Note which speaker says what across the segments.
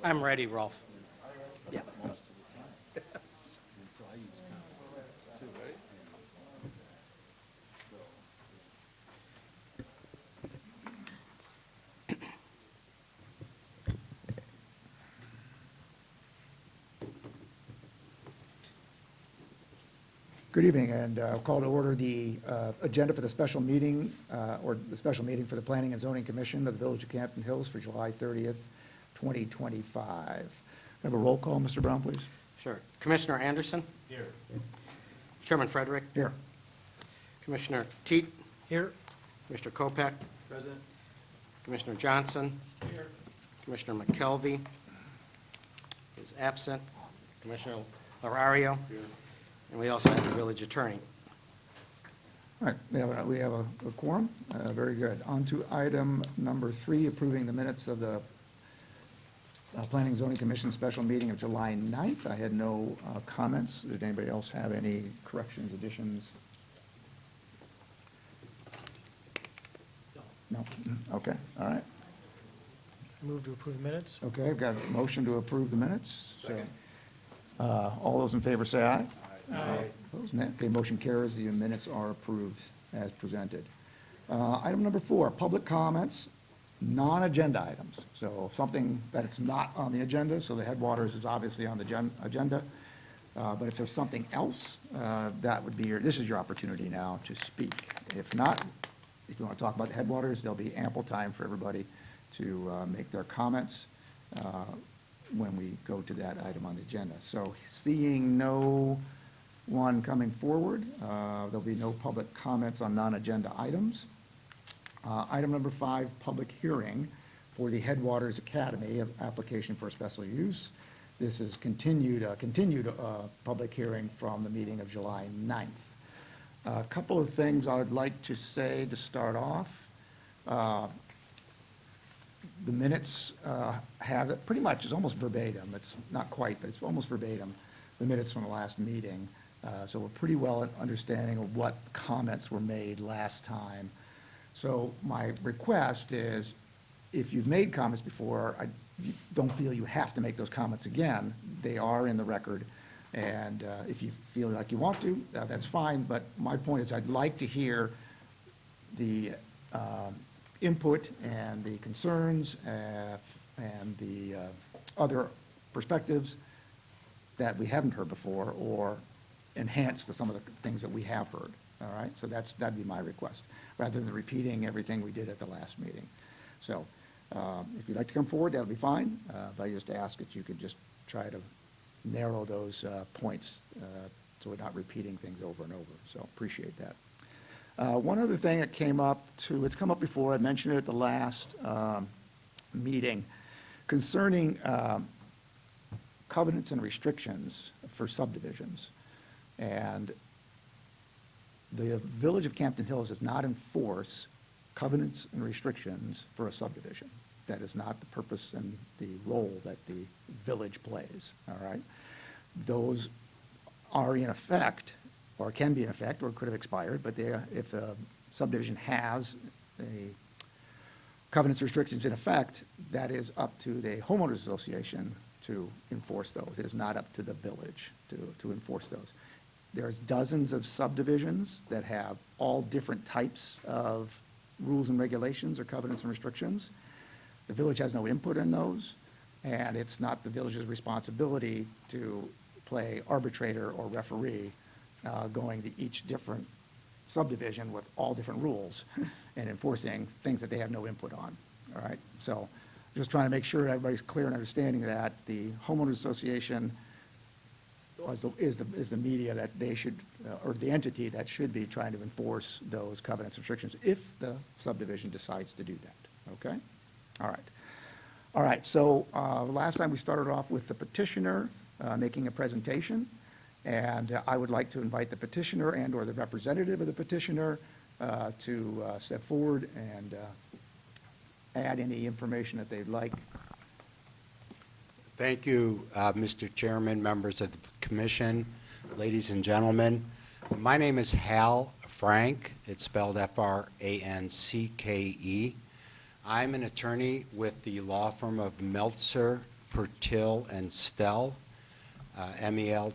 Speaker 1: I'm ready, Rolf. Yeah.
Speaker 2: Good evening, and call to order the agenda for the special meeting, or the special meeting for the Planning and Zoning Commission of the Village of Campton Hills for July 30th, 2025. Have a roll call, Mr. Brown, please.
Speaker 1: Sure. Commissioner Anderson?
Speaker 3: Here.
Speaker 1: Chairman Frederick?
Speaker 2: Here.
Speaker 1: Commissioner Teat?
Speaker 3: Here.
Speaker 1: Commissioner Kopak?
Speaker 3: Present.
Speaker 1: Commissioner Johnson?
Speaker 3: Here.
Speaker 1: Commissioner McKelvey is absent. Commissioner Larario?
Speaker 3: Here.
Speaker 1: And we also have the village attorney.
Speaker 2: All right, we have a quorum. Very good. On to item number 3, approving the minutes of the Planning and Zoning Commission special meeting of July 9th. I had no comments. Did anybody else have any corrections, additions? No? Okay, all right.
Speaker 3: Move to approve the minutes?
Speaker 2: Okay, I've got a motion to approve the minutes. So, all those in favor say aye.
Speaker 3: Aye.
Speaker 2: Opposed, nay. Okay, motion carries. The minutes are approved as presented. Item number 4, public comments, non-agenda items. So something that it's not on the agenda, so the Headwaters is obviously on the agenda. But if there's something else, that would be this is your opportunity now to speak. If not, if you want to talk about the Headwaters, there'll be ample time for everybody to make their comments when we go to that item on the agenda. So seeing no one coming forward, there'll be no public comments on non-agenda items. Item number 5, public hearing for the Headwaters Academy application for special use. This is continued public hearing from the meeting of July 9th. A couple of things I would like to say to start off. The minutes have it pretty much, it's almost verbatim. It's not quite, but it's almost verbatim, the minutes from the last meeting. So we're pretty well understanding of what comments were made last time. So my request is, if you've made comments before, you don't feel you have to make those comments again. They are in the record. And if you feel like you want to, that's fine. But my point is, I'd like to hear the input and the concerns and the other perspectives that we haven't heard before, or enhance some of the things that we have heard. All right, so that'd be my request, rather than repeating everything we did at the last meeting. So if you'd like to come forward, that'll be fine. But I just ask that you could just try to narrow those points so we're not repeating things over and over. So appreciate that. One other thing that came up it's come up before, I mentioned it at the last meeting, concerning covenants and restrictions for subdivisions. And the Village of Campton Hills does not enforce covenants and restrictions for a subdivision. That is not the purpose and the role that the village plays, all right? Those are in effect, or can be in effect, or could have expired, but if a subdivision has a covenants restrictions in effect, that is up to the homeowners association to enforce those. It is not up to the village to enforce those. There's dozens of subdivisions that have all different types of rules and regulations or covenants and restrictions. The village has no input in those, and it's not the village's responsibility to play arbitrator or referee going to each different subdivision with all different rules and enforcing things that they have no input on, all right? So just trying to make sure everybody's clear and understanding that the homeowners association is the media that they should, or the entity that should be trying to enforce those covenants and restrictions if the subdivision decides to do that, okay? All right. All right, so last time we started off with the petitioner making a presentation, and I would like to invite the petitioner and or the representative of the petitioner to step forward and add any information that they'd like.
Speaker 4: Thank you, Mr. Chairman, members of the commission, ladies and gentlemen. My name is Hal Frank. It's spelled F-R-A-N-C-K-E. I'm an attorney with the law firm of Meltzer, Pertil and Stell, Meltzer,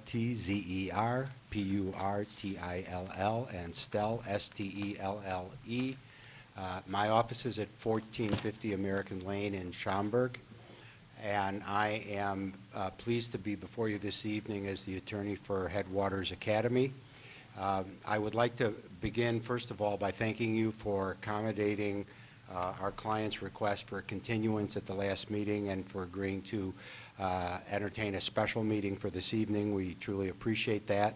Speaker 4: Purtill, and Stell, Stelle. My office is at 1450 American Lane in Schaumburg, and I am pleased to be before you this evening as the attorney for Headwaters Academy. I would like to begin, first of all, by thanking you for accommodating our client's request for a continuance at the last meeting and for agreeing to entertain a special meeting for this evening. We truly appreciate that.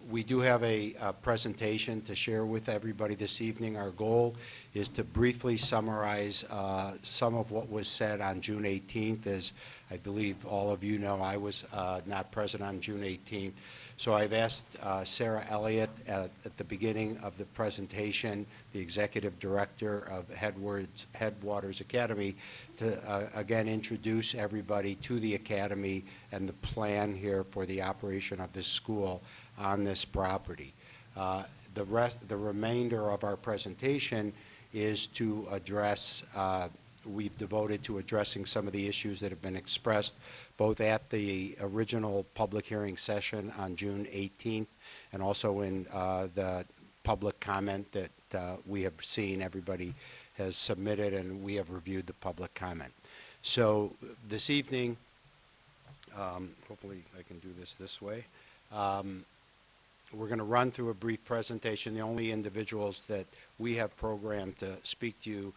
Speaker 4: We do have a presentation to share with everybody this evening. Our goal is to briefly summarize some of what was said on June 18th. As I believe all of you know, I was not present on June 18th. So I've asked Sarah Elliott at the beginning of the presentation, the Executive Director of Headwaters Academy, to again introduce everybody to the Academy and the plan here for the operation of this school on this property. The remainder of our presentation is to address, we've devoted to addressing some of the issues that have been expressed both at the original public hearing session on June 18th and also in the public comment that we have seen everybody has submitted, and we have reviewed the public comment. So this evening, hopefully I can do this way. We're going to run through a brief presentation. The only individuals that we have programmed to speak to you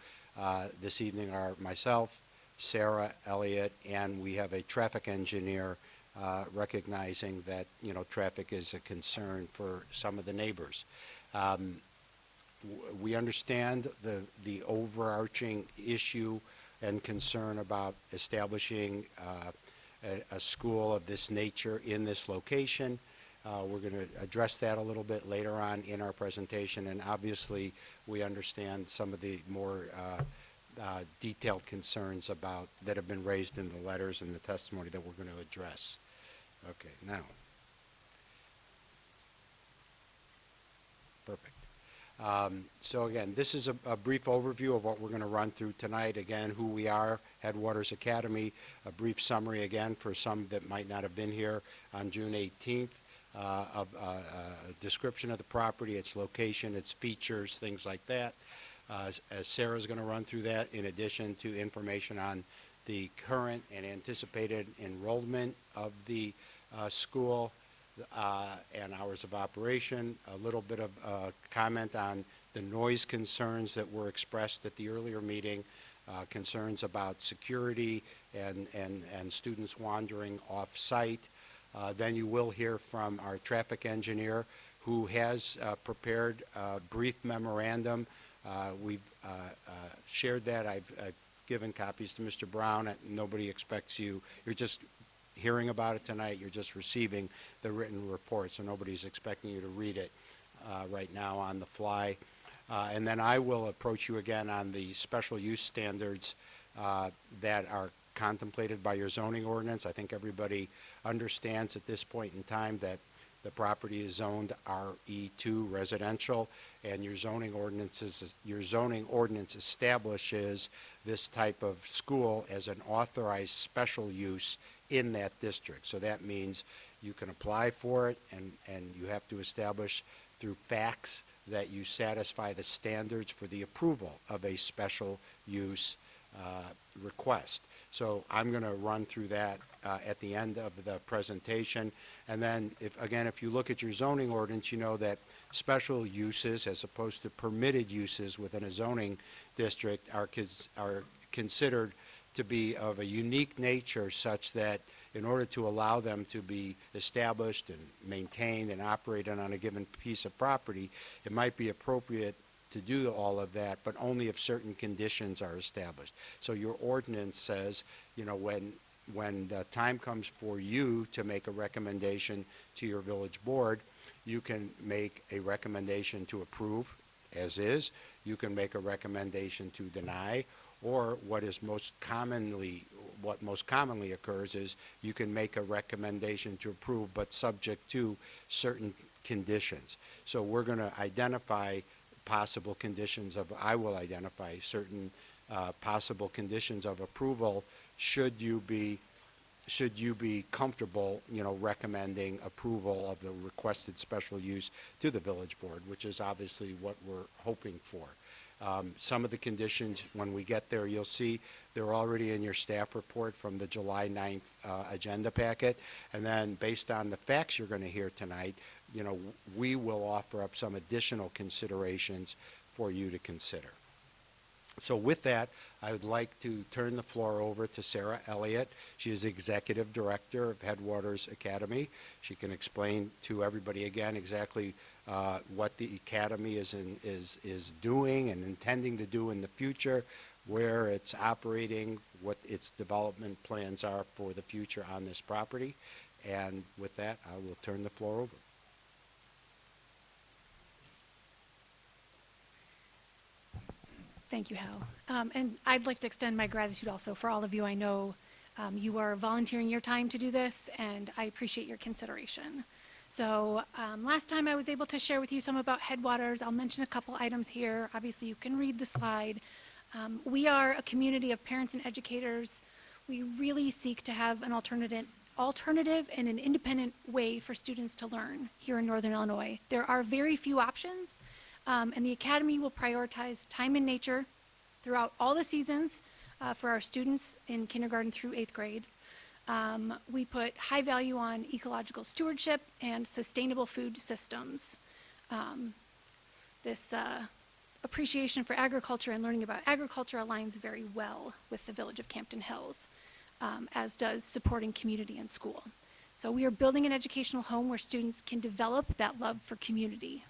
Speaker 4: this evening are myself, Sarah Elliott, and we have a traffic engineer recognizing that, you know, traffic is a concern for some of the neighbors. We understand the overarching issue and concern about establishing a school of this nature in this location. We're going to address that a little bit later on in our presentation, and obviously we understand some of the more detailed concerns about that have been raised in the letters and the testimony that we're going to address. Okay, now. Perfect. So again, this is a brief overview of what we're going to run through tonight. Again, who we are, Headwaters Academy, a brief summary again for some that might not have been here on June 18th. Of a description of the property, its location, its features, things like that. As Sarah's going to run through that, in addition to information on the current and anticipated enrollment of the school and hours of operation, a little bit of comment on the noise concerns that were expressed at the earlier meeting, concerns about security and students wandering off-site. Then you will hear from our traffic engineer, who has prepared a brief memorandum. We've shared that. I've given copies to Mr. Brown. Nobody expects you. You're just hearing about it tonight. You're just receiving the written report, so nobody's expecting you to read it right now on the fly. And then I will approach you again on the special use standards that are contemplated by your zoning ordinance. I think everybody understands at this point in time that the property is zoned RE2 residential, and your zoning ordinance establishes this type of school as an authorized special use in that district. So that means you can apply for it, and you have to establish through facts that you satisfy the standards for the approval of a special use request. So I'm going to run through that at the end of the presentation. And then, if you look at your zoning ordinance, you know that special uses, as opposed to permitted uses within a zoning district, are considered to be of a unique nature, such that in order to allow them to be established and maintained and operated on a given piece of property, it might be appropriate to do all of that, but only if certain conditions are established. So your ordinance says, you know, when the time comes for you to make a recommendation to your village board, you can make a recommendation to approve as is. You can make a recommendation to deny, or what most commonly occurs is you can make a recommendation to approve, but subject to certain conditions. So we're going to identify possible conditions I will identify certain possible conditions of approval should you be comfortable, recommending approval of the requested special use to the village board, which is obviously what we're hoping for. Some of the conditions, when we get there, you'll see they're already in your staff report from the July 9th agenda packet. And then based on the facts you're going to hear tonight, we will offer up some additional considerations for you to consider. So with that, I would like to turn the floor over to Sarah Elliott. She is Executive Director of Headwaters Academy. She can explain to everybody again exactly what the Academy is doing and intending to do in the future, where it's operating, what its development plans are for the future on this property. And with that, I will turn the floor over.
Speaker 5: Thank you, Hal. And I'd like to extend my gratitude also for all of you. I know you are volunteering your time to do this, and I appreciate your consideration. So last time I was able to share with you some about Headwaters. I'll mention a couple items here. Obviously, you can read the slide. We are a community of parents and educators. We really seek to have an alternative and an independent way for students to learn here in Northern Illinois. There are very few options. And the Academy will prioritize time in nature throughout all the seasons for our students in kindergarten through 8th grade. We put high value on ecological stewardship and sustainable food systems. This appreciation for agriculture and learning about agriculture aligns very well with the Village of Campton Hills, as does supporting community and school. So we are building an educational home where students can develop that love for community.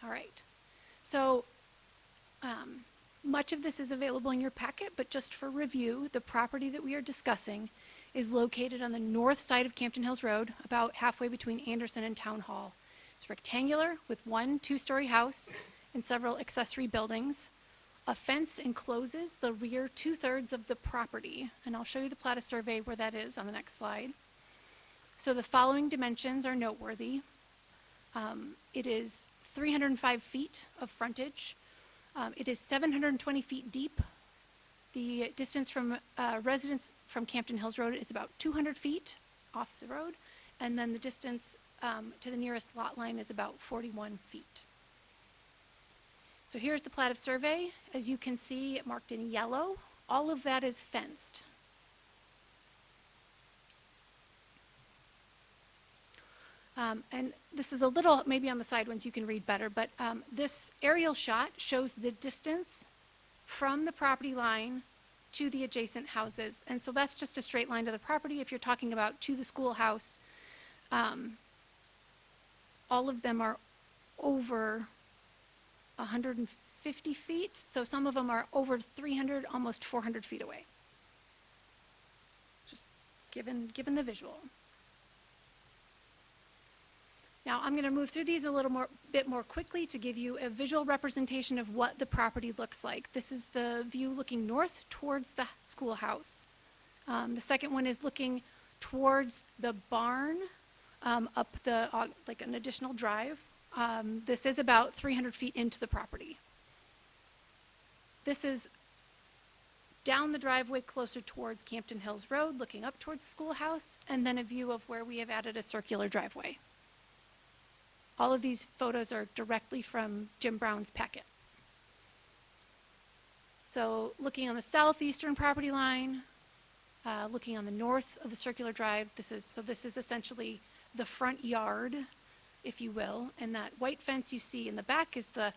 Speaker 5: All right, so much of this is available in your packet, but just for review, the property that we are discussing is located on the north side of Campton Hills Road, about halfway between Anderson and Town Hall. It's rectangular with one 2-story house and several accessory buildings. A fence encloses the rear 2/3 of the property, and I'll show you the plat of survey where that is on the next slide. So the following dimensions are noteworthy. It is 305 feet of frontage. It is 720 feet deep. The distance from residents from Campton Hills Road is about 200 feet off the road, and then the distance to the nearest lot line is about 41 feet. So here's the plat of survey. As you can see, marked in yellow, all of that is fenced. And this is a little, maybe on the side ones you can read better, but this aerial shot shows the distance from the property line to the adjacent houses. And so that's just a straight line to the property. If you're talking about to the schoolhouse, all of them are over 150 feet. So some of them are over 300, almost 400 feet away. Just given the visual. Now, I'm going to move through these a bit more quickly to give you a visual representation of what the property looks like. This is the view looking north towards the schoolhouse. The second one is looking towards the barn, up like an additional drive. This is about 300 feet into the property. This is down the driveway closer towards Campton Hills Road, looking up towards the schoolhouse, and then a view of where we have added a circular driveway. All of these photos are directly from Jim Brown's packet. So looking on the southeastern property line, looking on the north of the circular drive, this is essentially the front yard, if you will, and that white fence you see in the back is that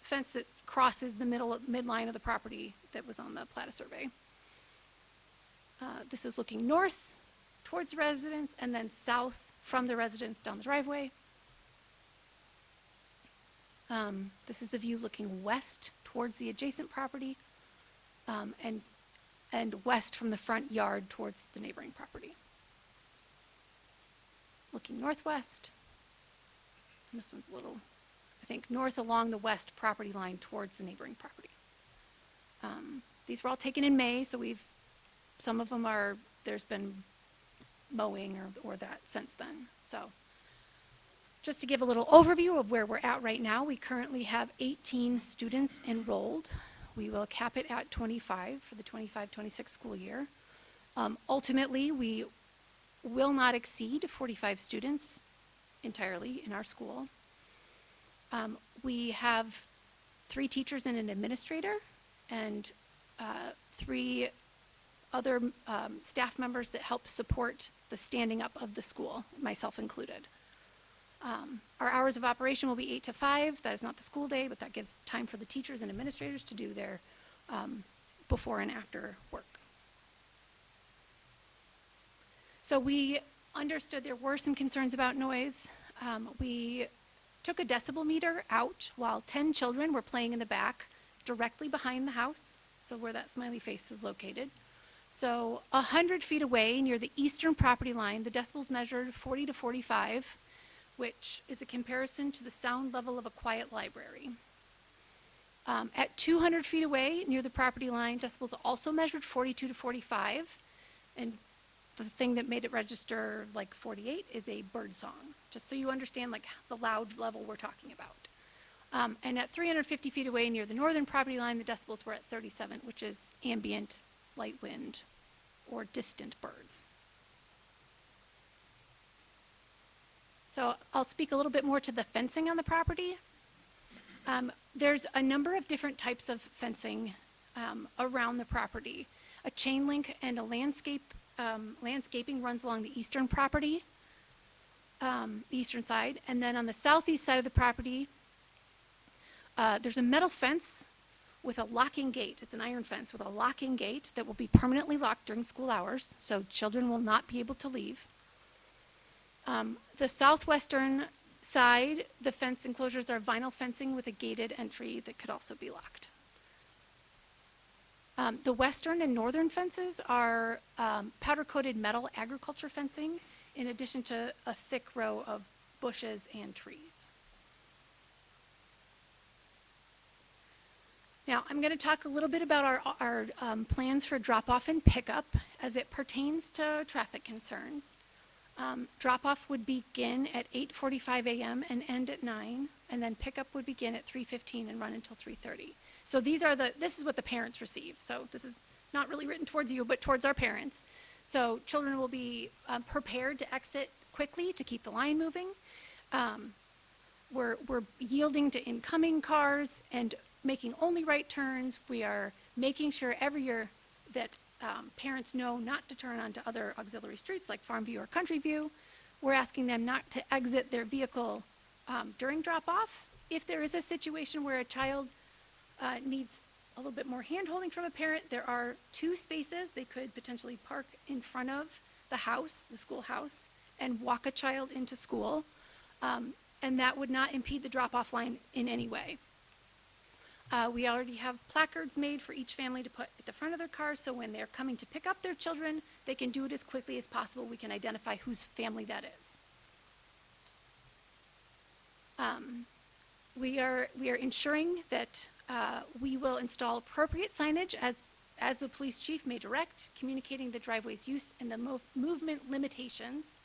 Speaker 5: fence that crosses the midline of the property that was on the plat of survey. This is looking north towards the residence and then south from the residence down the driveway. This is the view looking west towards the adjacent property, and west from the front yard towards the neighboring property. Looking northwest, and this one's a little, I think, north along the west property line towards the neighboring property. These were all taken in May, so some of them there's been mowing or that since then. So Just to give a little overview of where we're at right now, we currently have 18 students enrolled. We will cap it at 25 for the 25-26 school year. Ultimately, we will not exceed 45 students entirely in our school. We have 3 teachers and an administrator, and 3 other staff members that help support the standing up of the school, myself included. Our hours of operation will be 8 to 5. That is not the school day, but that gives time for the teachers and administrators to do their before and after work. So we understood there were some concerns about noise. We took a decibel meter out while 10 children were playing in the back directly behind the house, so where that smiley face is located. So 100 feet away near the eastern property line, the decibels measured 40 to 45, which is a comparison to the sound level of a quiet library. At 200 feet away near the property line, decibels also measured 42 to 45, and the thing that made it register like 48 is a bird song, just so you understand like the loud level we're talking about. And at 350 feet away near the northern property line, the decibels were at 37, which is ambient light wind or distant birds. So I'll speak a little bit more to the fencing on the property. There's a number of different types of fencing around the property. A chain link and a landscaping runs along the eastern property, the eastern side. And then on the southeast side of the property, there's a metal fence with a locking gate. It's an iron fence with a locking gate that will be permanently locked during school hours, so children will not be able to leave. The southwestern side, the fence enclosures are vinyl fencing with a gated entry that could also be locked. The western and northern fences are powder-coated metal agriculture fencing, in addition to a thick row of bushes and trees. Now, I'm going to talk a little bit about our plans for drop-off and pickup as it pertains to traffic concerns. Drop-off would begin at 8:45 a.m. and end at 9, and then pickup would begin at 3:15 and run until 3:30. So this is what the parents receive. So this is not really written towards you, but towards our parents. So children will be prepared to exit quickly to keep the line moving. We're yielding to incoming cars and making only right turns. We are making sure every year that parents know not to turn onto other auxiliary streets like Farmview or Country View. We're asking them not to exit their vehicle during drop-off. If there is a situation where a child needs a little bit more hand-holding from a parent, there are 2 spaces they could potentially park in front of the house, the schoolhouse, and walk a child into school, and that would not impede the drop-off line in any way. We already have placards made for each family to put at the front of their car, so when they're coming to pick up their children, they can do it as quickly as possible. We can identify whose family that is. We are ensuring that we will install appropriate signage as the police chief may direct, communicating the driveway's use and the movement limitations.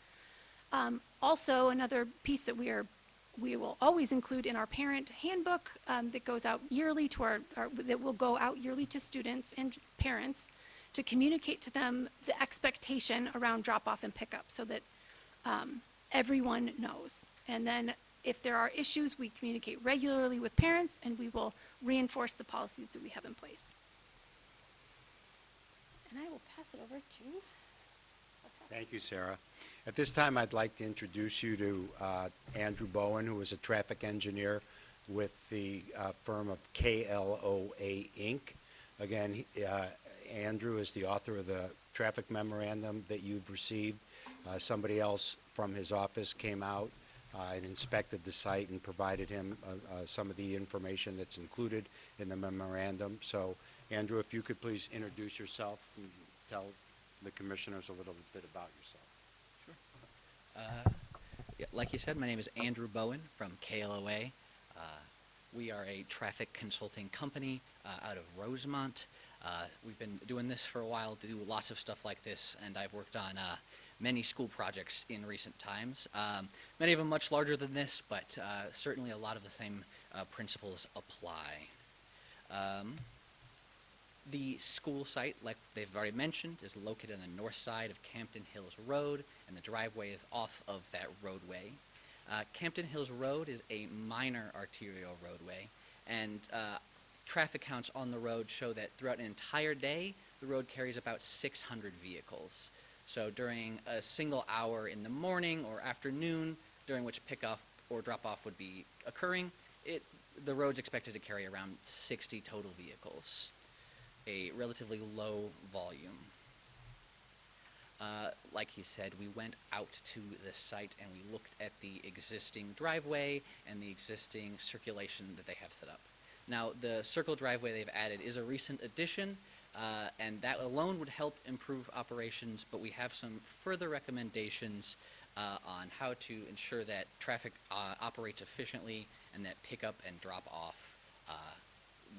Speaker 5: Also, another piece that we will always include in our parent handbook that goes out yearly to that will go out yearly to students and parents to communicate to them the expectation around drop-off and pickup so that everyone knows. And then if there are issues, we communicate regularly with parents, and we will reinforce the policies that we have in place. And I will pass it over to...
Speaker 4: Thank you, Sarah. At this time, I'd like to introduce you to Andrew Bowen, who is a traffic engineer with the firm of KLOA Inc. Again, Andrew is the author of the traffic memorandum that you've received. Somebody else from his office came out and inspected the site and provided him some of the information that's included in the memorandum. So, Andrew, if you could please introduce yourself and tell the commissioners a little bit about yourself.
Speaker 6: Yeah, like you said, my name is Andrew Bowen from KLOA. We are a traffic consulting company out of Rosemont. We've been doing this for a while, do lots of stuff like this, and I've worked on many school projects in recent times. Many of them much larger than this, but certainly a lot of the same principles apply. The school site, like they've already mentioned, is located on the north side of Campton Hills Road, and the driveway is off of that roadway. Campton Hills Road is a minor arterial roadway, and traffic counts on the road show that throughout an entire day, the road carries about 600 vehicles. So during a single hour in the morning or afternoon, during which pickup or drop-off would be occurring, the road's expected to carry around 60 total vehicles, a relatively low volume. Like he said, we went out to the site and we looked at the existing driveway and the existing circulation that they have set up. Now, the circle driveway they've added is a recent addition, and that alone would help improve operations, but we have some further recommendations on how to ensure that traffic operates efficiently and that pickup and drop-off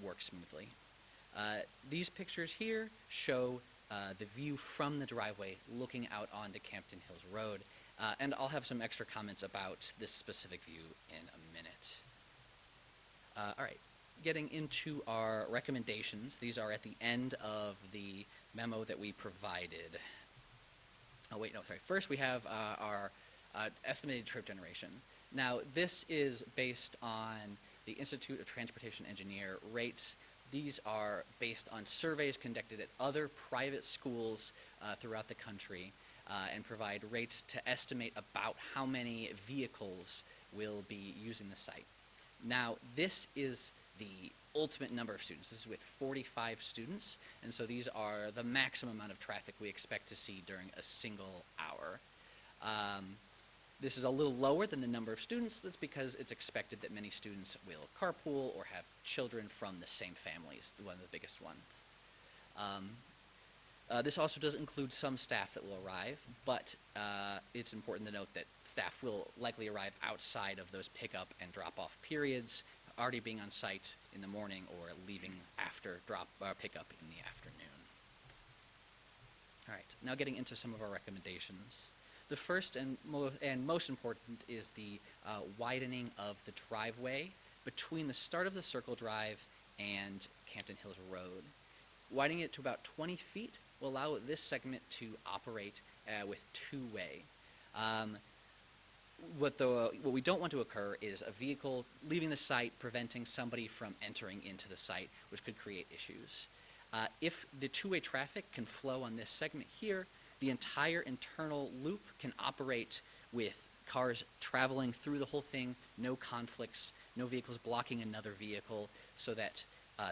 Speaker 6: work smoothly. These pictures here show the view from the driveway looking out onto Campton Hills Road, and I'll have some extra comments about this specific view in a minute. All right, getting into our recommendations. These are at the end of the memo that we provided. Oh, wait, no, sorry. First, we have our estimated trip generation. Now, this is based on the Institute of Transportation Engineer rates. These are based on surveys conducted at other private schools throughout the country and provide rates to estimate about how many vehicles will be using the site. Now, this is the ultimate number of students. This is with 45 students, and so these are the maximum amount of traffic we expect to see during a single hour. This is a little lower than the number of students. That's because it's expected that many students will carpool or have children from the same families, one of the biggest ones. This also does include some staff that will arrive, but it's important to note that staff will likely arrive outside of those pickup and drop-off periods, already being on site in the morning or leaving after pickup in the afternoon. All right, now getting into some of our recommendations. The first and most important is the widening of the driveway between the start of the Circle Drive and Campton Hills Road. Widening it to about 20 feet will allow this segment to operate with two-way. What we don't want to occur is a vehicle leaving the site preventing somebody from entering into the site, which could create issues. If the two-way traffic can flow on this segment here, the entire internal loop can operate with cars traveling through the whole thing, no conflicts, no vehicles blocking another vehicle, so that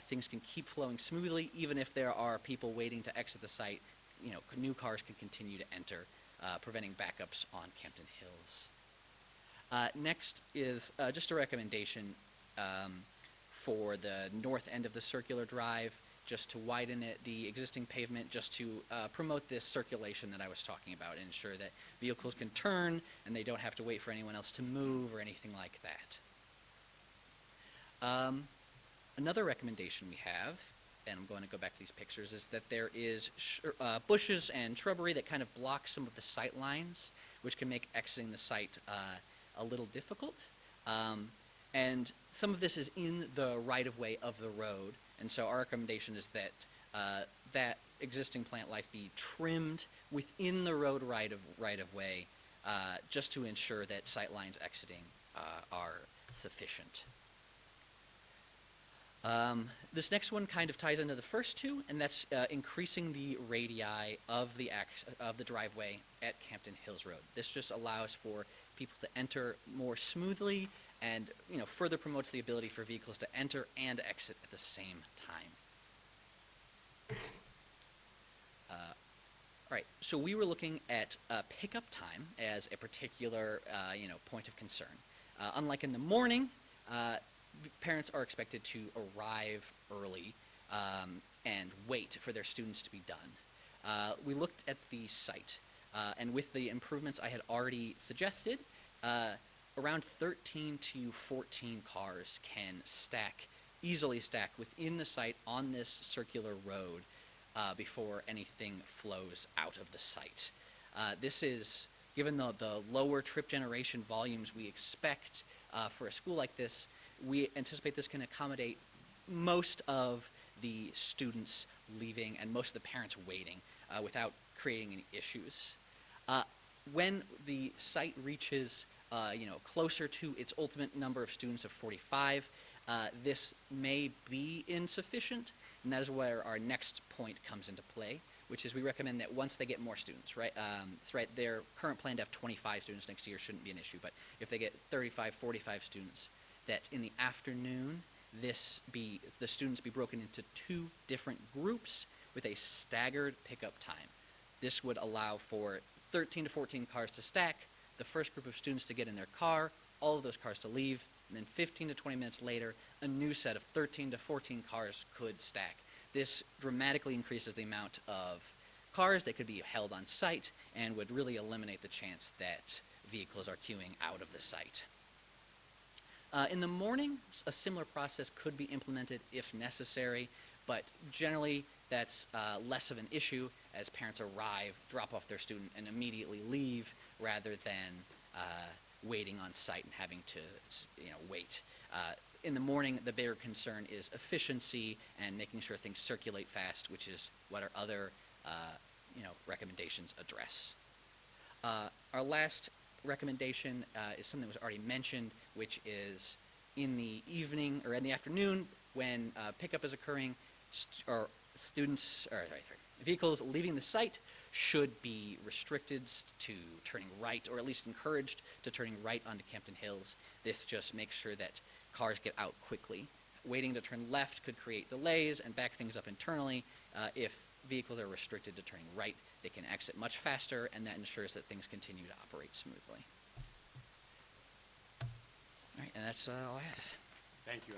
Speaker 6: things can keep flowing smoothly. Even if there are people waiting to exit the site, new cars can continue to enter, preventing backups on Campton Hills. Next is just a recommendation for the north end of the circular drive, just to widen the existing pavement, just to promote this circulation that I was talking about and ensure that vehicles can turn and they don't have to wait for anyone else to move or anything like that. Another recommendation we have, and I'm going to go back to these pictures, is that there is bushes and shrubbery that kind of block some of the sight lines, which can make exiting the site a little difficult. And some of this is in the right-of-way of the road, and so our recommendation is that that existing plant life be trimmed within the road right-of-way, just to ensure that sight lines exiting are sufficient. This next one kind of ties into the first two, and that's increasing the radii of the driveway at Campton Hills Road. This just allows for people to enter more smoothly and further promotes the ability for vehicles to enter and exit at the same time. All right, so we were looking at pickup time as a particular point of concern. Unlike in the morning, parents are expected to arrive early and wait for their students to be done. We looked at the site, and with the improvements I had already suggested, around 13 to 14 cars can easily stack within the site on this circular road before anything flows out of the site. This is, given the lower trip generation volumes we expect for a school like this, we anticipate this can accommodate most of the students leaving and most of the parents waiting without creating any issues. When the site reaches closer to its ultimate number of students of 45, this may be insufficient, and that is where our next point comes into play, which is we recommend that once they get more students, right, their current plan to have 25 students next year shouldn't be an issue, but if they get 35, 45 students, that in the afternoon, the students be broken into 2 different groups with a staggered pickup time. This would allow for 13 to 14 cars to stack, the first group of students to get in their car, all of those cars to leave, and then 15 to 20 minutes later, a new set of 13 to 14 cars could stack. This dramatically increases the amount of cars that could be held on site and would really eliminate the chance that vehicles are queuing out of the site. In the morning, a similar process could be implemented if necessary, but generally that's less of an issue as parents arrive, drop off their student, and immediately leave rather than waiting on site and having to wait. In the morning, the bigger concern is efficiency and making sure things circulate fast, which is what our other recommendations address. Our last recommendation is something that was already mentioned, which is in the evening or in the afternoon when pickup is occurring, vehicles leaving the site should be restricted to turning right, or at least encouraged to turning right onto Campton Hills. This just makes sure that cars get out quickly. Waiting to turn left could create delays and back things up internally. If vehicles are restricted to turning right, they can exit much faster, and that ensures that things continue to operate smoothly. All right, and that's all I have.
Speaker 4: Thank you,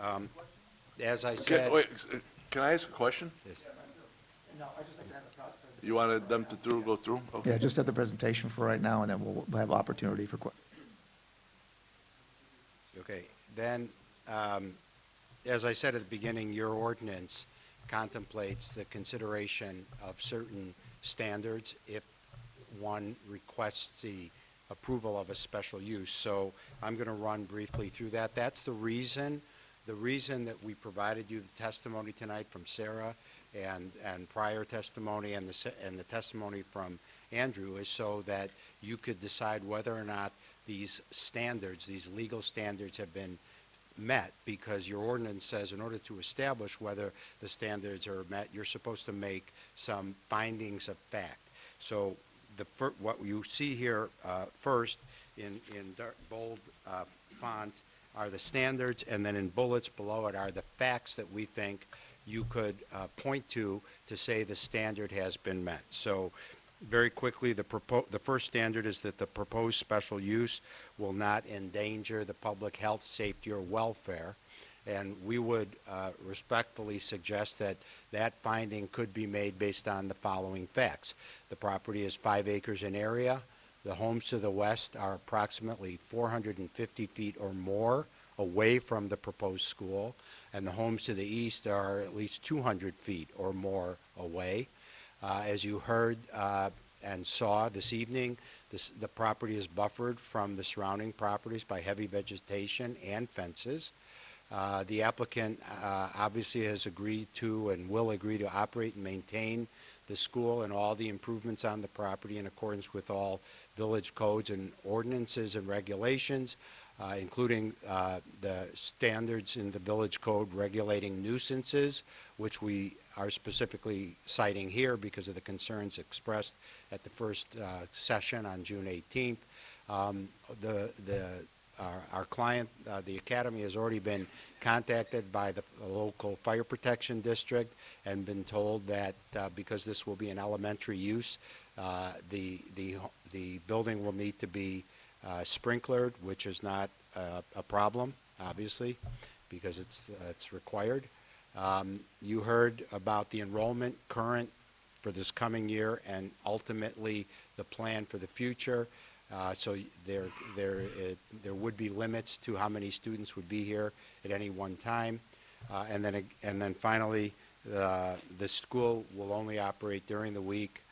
Speaker 4: Andrew. As I said.
Speaker 7: Can I ask a question?
Speaker 4: Yes.
Speaker 7: You wanted them to go through? Okay.
Speaker 2: Yeah, just have the presentation for right now, and then we'll have opportunity for questions.
Speaker 4: Okay, then, as I said at the beginning, your ordinance contemplates the consideration of certain standards if one requests the approval of a special use. So I'm going to run briefly through that. That's the reason that we provided you the testimony tonight from Sarah and prior testimony and the testimony from Andrew is so that you could decide whether or not these standards, these legal standards have been met, because your ordinance says in order to establish whether the standards are met, you're supposed to make some findings of fact. So what you see here first in dark, bold font are the standards, and then in bullets below it are the facts that we think you could point to say the standard has been met. So very quickly, the first standard is that the proposed special use will not endanger the public health, safety, or welfare. And we would respectfully suggest that that finding could be made based on the following facts. The property is 5 acres in area. The homes to the west are approximately 450 feet or more away from the proposed school, and the homes to the east are at least 200 feet or more away. As you heard and saw this evening, the property is buffered from the surrounding properties by heavy vegetation and fences. The applicant obviously has agreed to and will agree to operate and maintain the school and all the improvements on the property in accordance with all village codes and ordinances and regulations, including the standards in the village code regulating nuisances, which we are specifically citing here because of the concerns expressed at the first session on June 18th. Our client, the Academy, has already been contacted by the local fire protection district and been told that because this will be an elementary use, the building will need to be sprinklered, which is not a problem, obviously, because it's required. You heard about the enrollment current for this coming year and ultimately the plan for the future. So there would be limits to how many students would be here at any one time. And then finally, the school will only operate during the week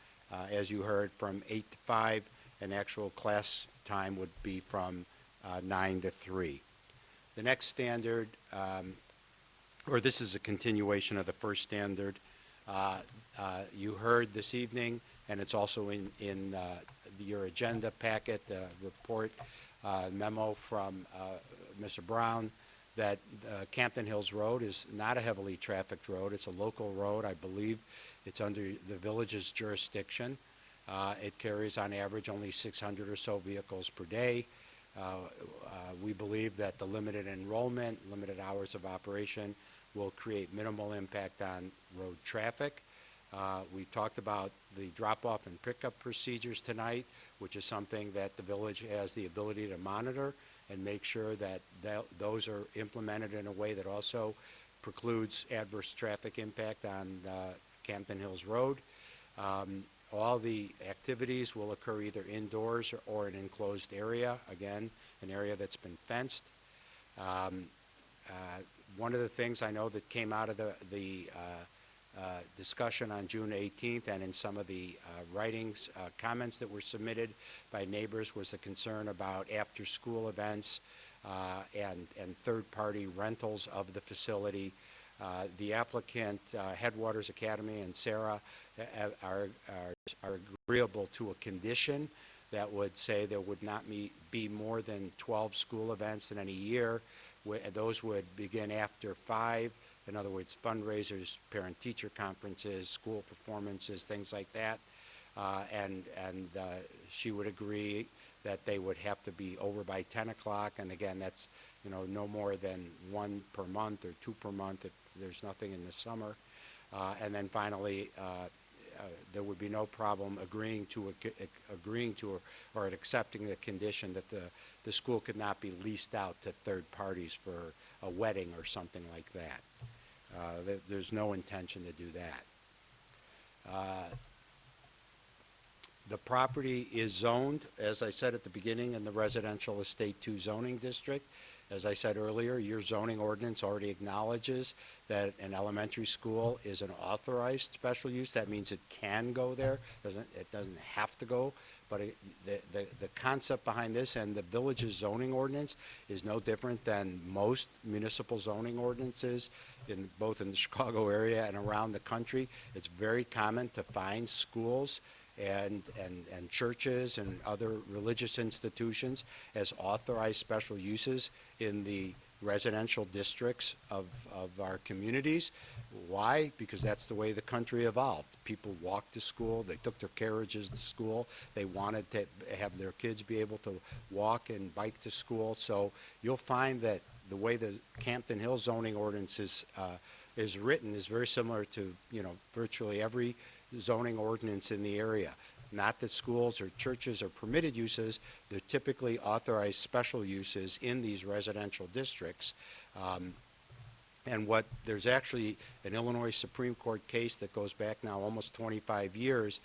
Speaker 4: as you heard, from 8 to 5, and actual class time would be from 9 to 3. The next standard, or this is a continuation of the first standard, you heard this evening, and it's also in your agenda packet, the report memo from Mr. Brown, that Campton Hills Road is not a heavily trafficked road. It's a local road. I believe it's under the village's jurisdiction. It carries on average only 600 or so vehicles per day. We believe that the limited enrollment, limited hours of operation will create minimal impact on road traffic. We talked about the drop-off and pickup procedures tonight, which is something that the village has the ability to monitor and make sure that those are implemented in a way that also precludes adverse traffic impact on Campton Hills Road. All the activities will occur either indoors or in an enclosed area, again, an area that's been fenced. One of the things I know that came out of the discussion on June 18th and in some of the writings, comments that were submitted by neighbors was the concern about after-school events and third-party rentals of the facility. The applicant, Headwaters Academy and Sarah, are agreeable to a condition that would say there would not be more than 12 school events in any year. Those would begin after 5. In other words, fundraisers, parent-teacher conferences, school performances, things like that. And she would agree that they would have to be over by 10 o'clock. And again, that's, no more than 1 per month or 2 per month if there's nothing in the summer. And then finally, there would be no problem agreeing to or accepting the condition that the school could not be leased out to third parties for a wedding or something like that. There's no intention to do that. The property is zoned, as I said at the beginning, in the Residential Estate 2 zoning district. As I said earlier, your zoning ordinance already acknowledges that an elementary school is an authorized special use. That means it can go there. It doesn't have to go. But the concept behind this and the village's zoning ordinance is no different than most municipal zoning ordinances both in the Chicago area and around the country. It's very common to find schools and churches and other religious institutions as authorized special uses in the residential districts of our communities. Why? Because that's the way the country evolved. People walked to school, they took their carriages to school, they wanted to have their kids be able to walk and bike to school. So you'll find that the way the Campton Hills zoning ordinance is written is very similar to virtually every zoning ordinance in the area. Not that schools or churches are permitted uses, they're typically authorized special uses in these residential districts. And there's actually an Illinois Supreme Court case that goes back now almost 25 years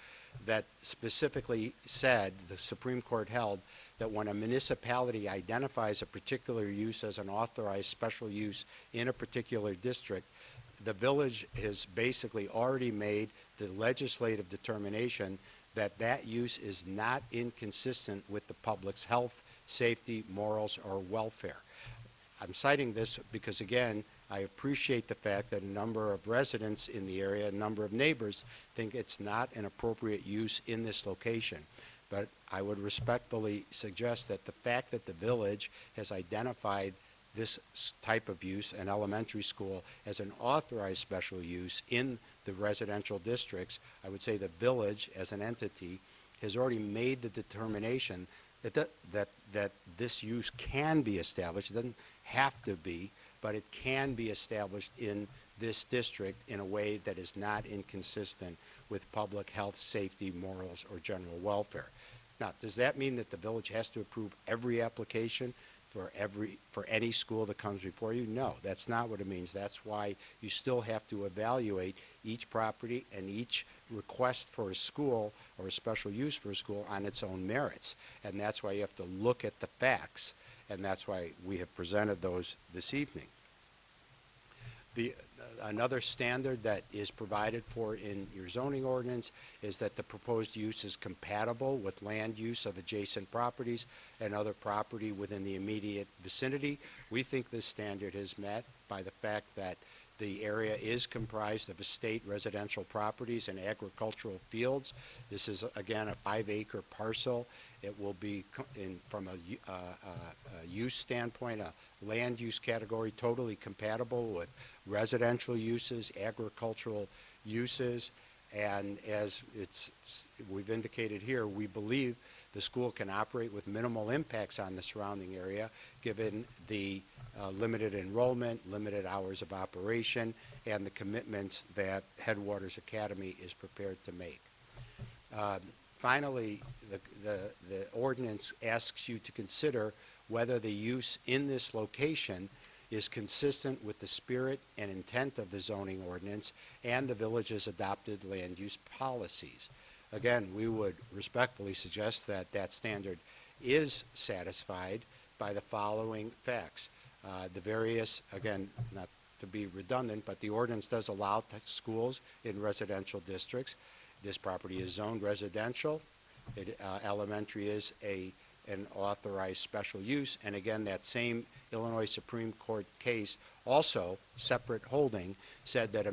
Speaker 4: that specifically said, the Supreme Court held, that when a municipality identifies a particular use as an authorized special use in a particular district, the village has basically already made the legislative determination that that use is not inconsistent with the public's health, safety, morals, or welfare. I'm citing this because, again, I appreciate the fact that a number of residents in the area, a number of neighbors, think it's not an appropriate use in this location. But I would respectfully suggest that the fact that the village has identified this type of use, an elementary school, as an authorized special use in the residential districts, I would say the village as an entity has already made the determination that this use can be established. It doesn't have to be, but it can be established in this district in a way that is not inconsistent with public health, safety, morals, or general welfare. Now, does that mean that the village has to approve every application for any school that comes before you? No, that's not what it means. That's why you still have to evaluate each property and each request for a school or a special use for a school on its own merits. And that's why you have to look at the facts, and that's why we have presented those this evening. Another standard that is provided for in your zoning ordinance is that the proposed use is compatible with land use of adjacent properties and other property within the immediate vicinity. We think this standard is met by the fact that the area is comprised of estate residential properties and agricultural fields. This is, again, a 5-acre parcel. It will be, from a use standpoint, a land use category totally compatible with residential uses, agricultural uses, and as we've indicated here, we believe the school can operate with minimal impacts on the surrounding area, given the limited enrollment, limited hours of operation, and the commitments that Headwaters Academy is prepared to make. Finally, the ordinance asks you to consider whether the use in this location is consistent with the spirit and intent of the zoning ordinance and the village's adopted land use policies. Again, we would respectfully suggest that that standard is satisfied by the following facts. The various, again, not to be redundant, but the ordinance does allow schools in residential districts. This property is zoned residential. Elementary is an authorized special use. And again, that same Illinois Supreme Court case, also separate holding, said that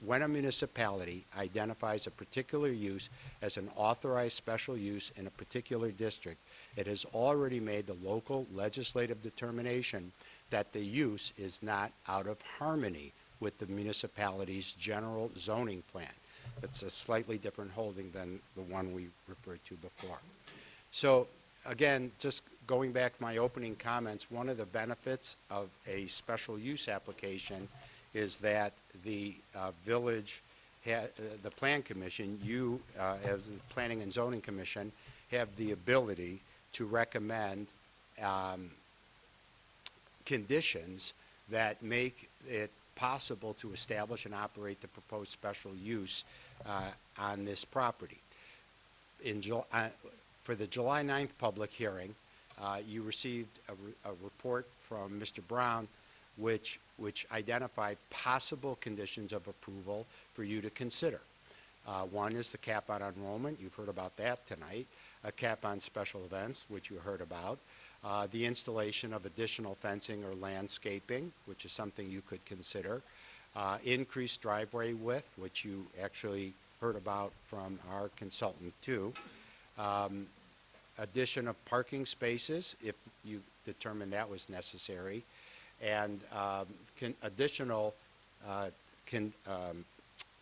Speaker 4: when a municipality identifies a particular use as an authorized special use in a particular district, it has already made the local legislative determination that the use is not out of harmony with the municipality's general zoning plan. That's a slightly different holding than the one we referred to before. So again, just going back to my opening comments, one of the benefits of a special use application is that the village, the Plan Commission, you as the Planning and Zoning Commission, have the ability to recommend conditions that make it possible to establish and operate the proposed special use on this property. For the July 9th public hearing, you received a report from Mr. Brown which identified possible conditions of approval for you to consider. One is the cap on enrollment. You've heard about that tonight. A cap on special events, which you heard about. The installation of additional fencing or landscaping, which is something you could consider. Increased driveway width, which you actually heard about from our consultant too. Addition of parking spaces, if you determined that was necessary. And additional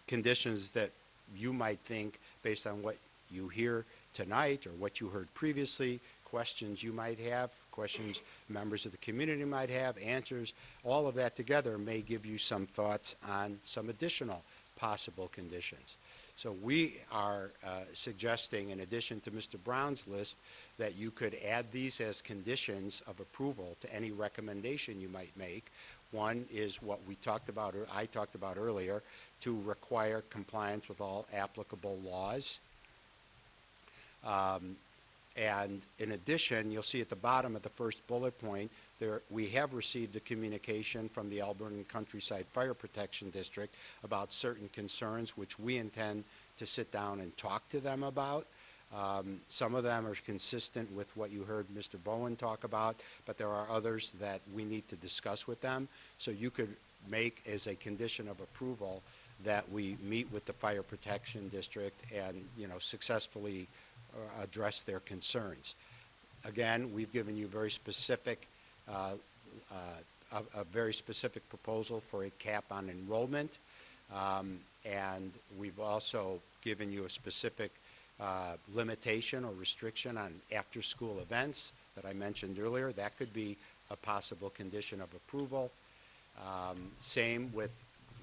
Speaker 4: conditions that you might think, based on what you hear tonight or what you heard previously, questions you might have, questions members of the community might have, answers, all of that together may give you some thoughts on some additional possible conditions. So we are suggesting, in addition to Mr. Brown's list, that you could add these as conditions of approval to any recommendation you might make. One is what we talked about, or I talked about earlier, to require compliance with all applicable laws. And in addition, you'll see at the bottom of the first bullet point, we have received a communication from the Albertan Countryside Fire Protection District about certain concerns which we intend to sit down and talk to them about. Some of them are consistent with what you heard Mr. Bowen talk about, but there are others that we need to discuss with them. So you could make as a condition of approval that we meet with the Fire Protection District and, successfully address their concerns. Again, we've given you very specific, a very specific proposal for a cap on enrollment, and we've also given you a specific limitation or restriction on after-school events that I mentioned earlier. That could be a possible condition of approval. Same with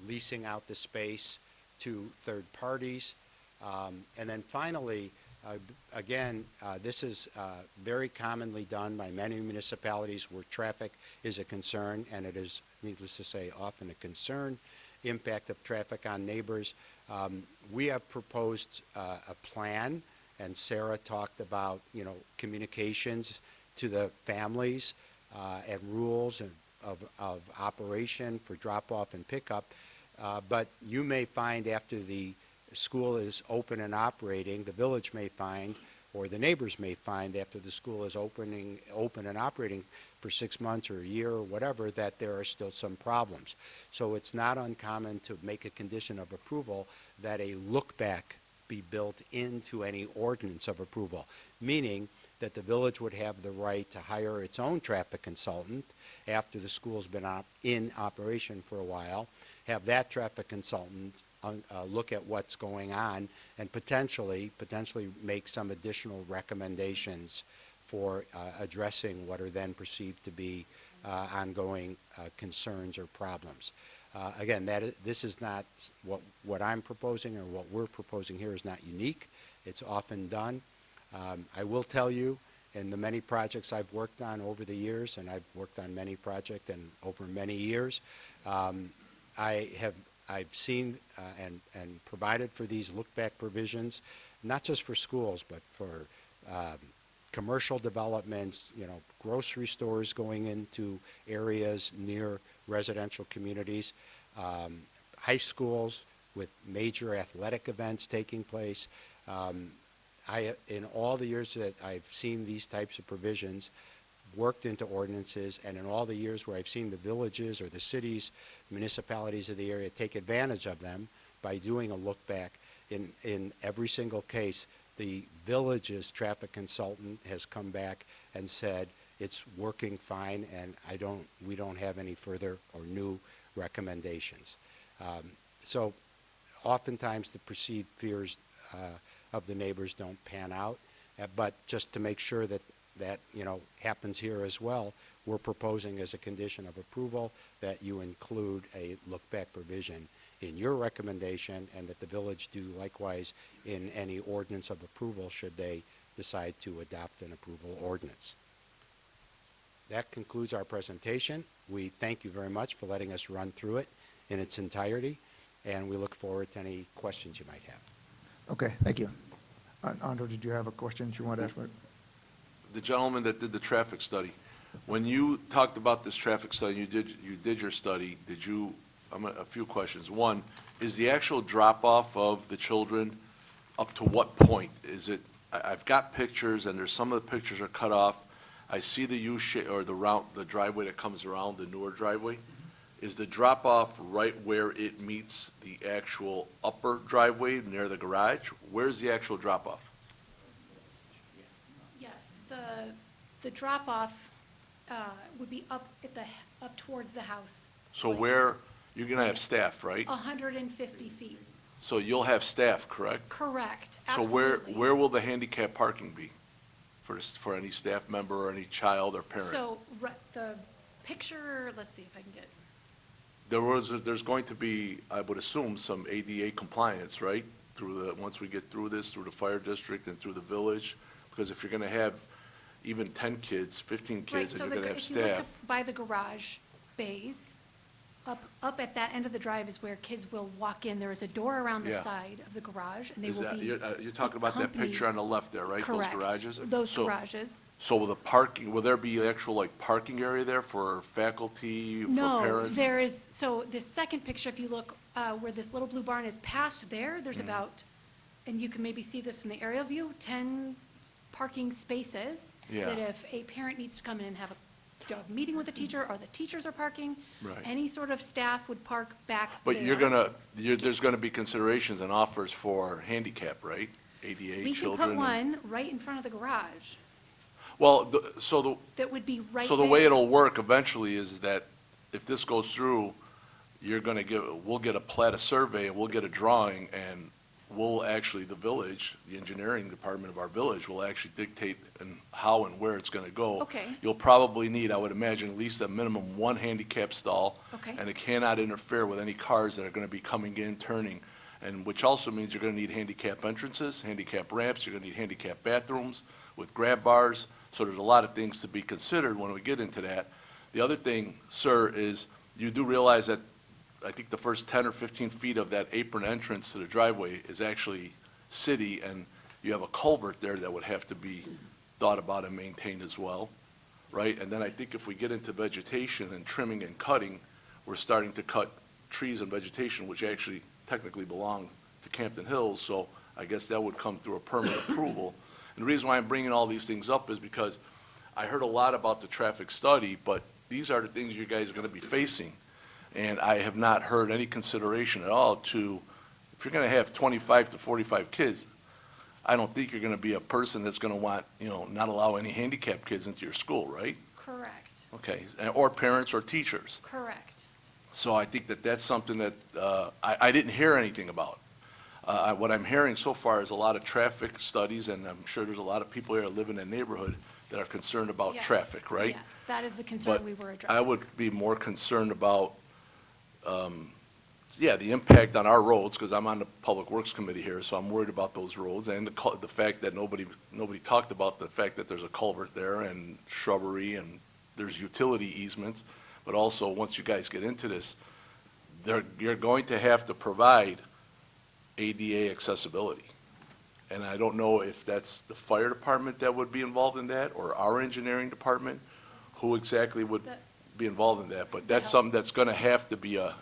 Speaker 4: leasing out the space to third parties. And then finally, again, this is very commonly done by many municipalities where traffic is a concern, and it is, needless to say, often a concern. Impact of traffic on neighbors. We have proposed a plan, and Sarah talked about, communications to the families and rules and of operation for drop-off and pickup. But you may find after the school is open and operating, the village may find, or the neighbors may find after the school is open and operating for 6 months or a year or whatever, that there are still some problems. So it's not uncommon to make a condition of approval that a look-back be built into any ordinance of approval, meaning that the village would have the right to hire its own traffic consultant after the school's been in operation for a while, have that traffic consultant look at what's going on and potentially make some additional recommendations for addressing what are then perceived to be ongoing concerns or problems. Again, this is not what I'm proposing or what we're proposing here is not unique. It's often done. I will tell you, in the many projects I've worked on over the years, and I've worked on many projects and over many years, I've seen and provided for these look-back provisions, not just for schools, but for commercial developments, grocery stores going into areas near residential communities, high schools with major athletic events taking place. In all the years that I've seen these types of provisions worked into ordinances, and in all the years where I've seen the villages or the cities, municipalities of the area take advantage of them by doing a look back, in every single case, the village's traffic consultant has come back and said it's working fine, and we don't have any further or new recommendations. So oftentimes the perceived fears of the neighbors don't pan out, but just to make sure that happens here as well, we're proposing as a condition of approval that you include a look-back provision in your recommendation, and that the village do likewise in any ordinance of approval should they decide to adopt an approval ordinance. That concludes our presentation. We thank you very much for letting us run through it in its entirety, and we look forward to any questions you might have.
Speaker 2: Okay, thank you. Andrew, did you have a question you want to ask?
Speaker 7: The gentleman that did the traffic study, when you talked about this traffic study, you did your study, a few questions. One, is the actual drop-off of the children up to what point? Is it, I've got pictures, and some of the pictures are cut off. I see the U-shape, or the driveway that comes around, the newer driveway. Is the drop-off right where it meets the actual upper driveway near the garage? Where's the actual drop-off?
Speaker 5: Yes, the drop-off would be up towards the house.
Speaker 7: So where, you're gonna have staff, right?
Speaker 5: 150 feet.
Speaker 7: So you'll have staff, correct?
Speaker 5: Correct,
Speaker 7: So
Speaker 5: absolutely.
Speaker 7: where will the handicap parking be for any staff member or any child or parent?
Speaker 5: So the picture, let's see if I can get,
Speaker 7: There's going to be, I would assume, some ADA compliance, right? Once we get through this, through the fire district and through the village, because if you're gonna have even 10 kids, 15
Speaker 5: right,
Speaker 7: kids,
Speaker 5: so
Speaker 7: and you're gonna have
Speaker 5: if you look
Speaker 7: staff.
Speaker 5: by the garage bays, up at that end of the drive is where kids will walk in. There is a door around the
Speaker 7: Yeah.
Speaker 5: side of the garage, and they
Speaker 7: Is
Speaker 5: will
Speaker 7: that,
Speaker 5: be
Speaker 7: you're talking about that
Speaker 5: accompanied-
Speaker 7: picture on the left there, right?
Speaker 5: Correct.
Speaker 7: Those garages?
Speaker 5: Those
Speaker 7: So-
Speaker 5: garages.
Speaker 7: So will there be actual parking area there for faculty, for
Speaker 5: No,
Speaker 7: parents?
Speaker 5: there is, so the second picture, if you look where this little blue barn is past there, there's
Speaker 7: Mm.
Speaker 5: about, and you can maybe see this from the aerial view, 10 parking spaces.
Speaker 7: Yeah.
Speaker 5: That if a parent needs to come in and have a meeting with the teacher, or the teachers are parking,
Speaker 7: Right.
Speaker 5: any sort of staff would park back
Speaker 7: But
Speaker 5: there.
Speaker 7: there's gonna be considerations and offers for handicap, right? ADA
Speaker 5: We can
Speaker 7: children.
Speaker 5: put
Speaker 7: and-
Speaker 5: one right in front of the garage
Speaker 7: Well,
Speaker 5: that would be right
Speaker 7: so the way
Speaker 5: there.
Speaker 7: it'll work eventually is that if this goes through, we'll get a plat, a survey, and we'll get a drawing, and the village, the engineering department of our village will actually dictate how and where it's gonna go.
Speaker 5: Okay.
Speaker 7: You'll probably need, I would imagine, at least a minimum one handicap stall.
Speaker 5: Okay.
Speaker 7: And it cannot interfere with any cars that are gonna be coming in, turning, and which also means you're gonna need handicap entrances, handicap ramps, you're gonna need handicap bathrooms with grab bars. So there's a lot of things to be considered when we get into that. The other thing, sir, is you do realize that I think the first 10 or 15 feet of that apron entrance to the driveway is actually city, and you have a culvert there that would have to be thought about and maintained as well. right? And then I think if we get into vegetation and trimming and cutting, we're starting to cut trees and vegetation, which actually technically belong to Campton Hills, so I guess that would come through a permit approval. And the reason why I'm bringing all these things up is because I heard a lot about the traffic study, but these are the things you guys are going to be facing. And I have not heard any consideration at all to, if you're going to have 25 to 45 kids, I don't think you're going to be a person that's going to want, not allow any handicapped kids into your school, right?
Speaker 5: Correct,
Speaker 7: Okay, or parents or teachers.
Speaker 5: correct.
Speaker 7: So I think that that's something that I didn't hear anything about. What I'm hearing so far is a lot of traffic studies, and I'm sure there's a lot of people here that live in the neighborhood that are concerned about
Speaker 5: Yes,
Speaker 7: traffic, right?
Speaker 5: Yes, that is the concern
Speaker 7: But
Speaker 5: we were addressing.
Speaker 7: I would be more concerned about, the impact on our roads, because I'm on the Public Works Committee here, so I'm worried about those roads, and the fact that nobody talked about the fact that there's a culvert there and shrubbery and there's utility easements, but also, once you guys get into this, you're going to have to provide ADA accessibility. And I don't know if that's the fire department that would be involved in that, or our engineering department, who exactly would
Speaker 5: The-
Speaker 7: be involved in that, but that's
Speaker 5: health-
Speaker 7: something that's gonna have to be,
Speaker 4: I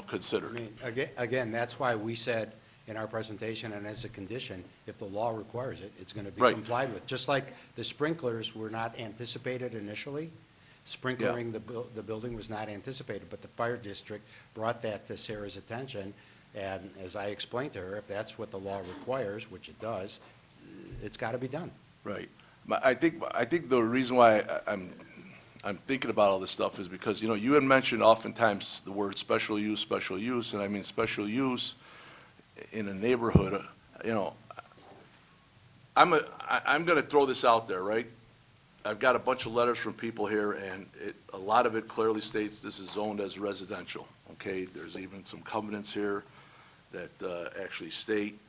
Speaker 7: considered.
Speaker 4: mean, again, that's why we said in our presentation and as a condition, if the law requires it, it's going to be
Speaker 7: Right.
Speaker 4: complied with. Just like the sprinklers were not anticipated initially, sprinklering the building was not anticipated, but the fire district brought that to Sarah's attention, and as I explained to her, if that's what the law requires, which it does, it's got to be done.
Speaker 7: Right. I think the reason why I'm thinking about all this stuff is because, you had mentioned oftentimes the word special use, and I mean special use in a neighborhood, I'm gonna throw this out there, right? I've got a bunch of letters from people here, and a lot of it clearly states this is zoned as residential, okay? There's even some covenants here that actually state,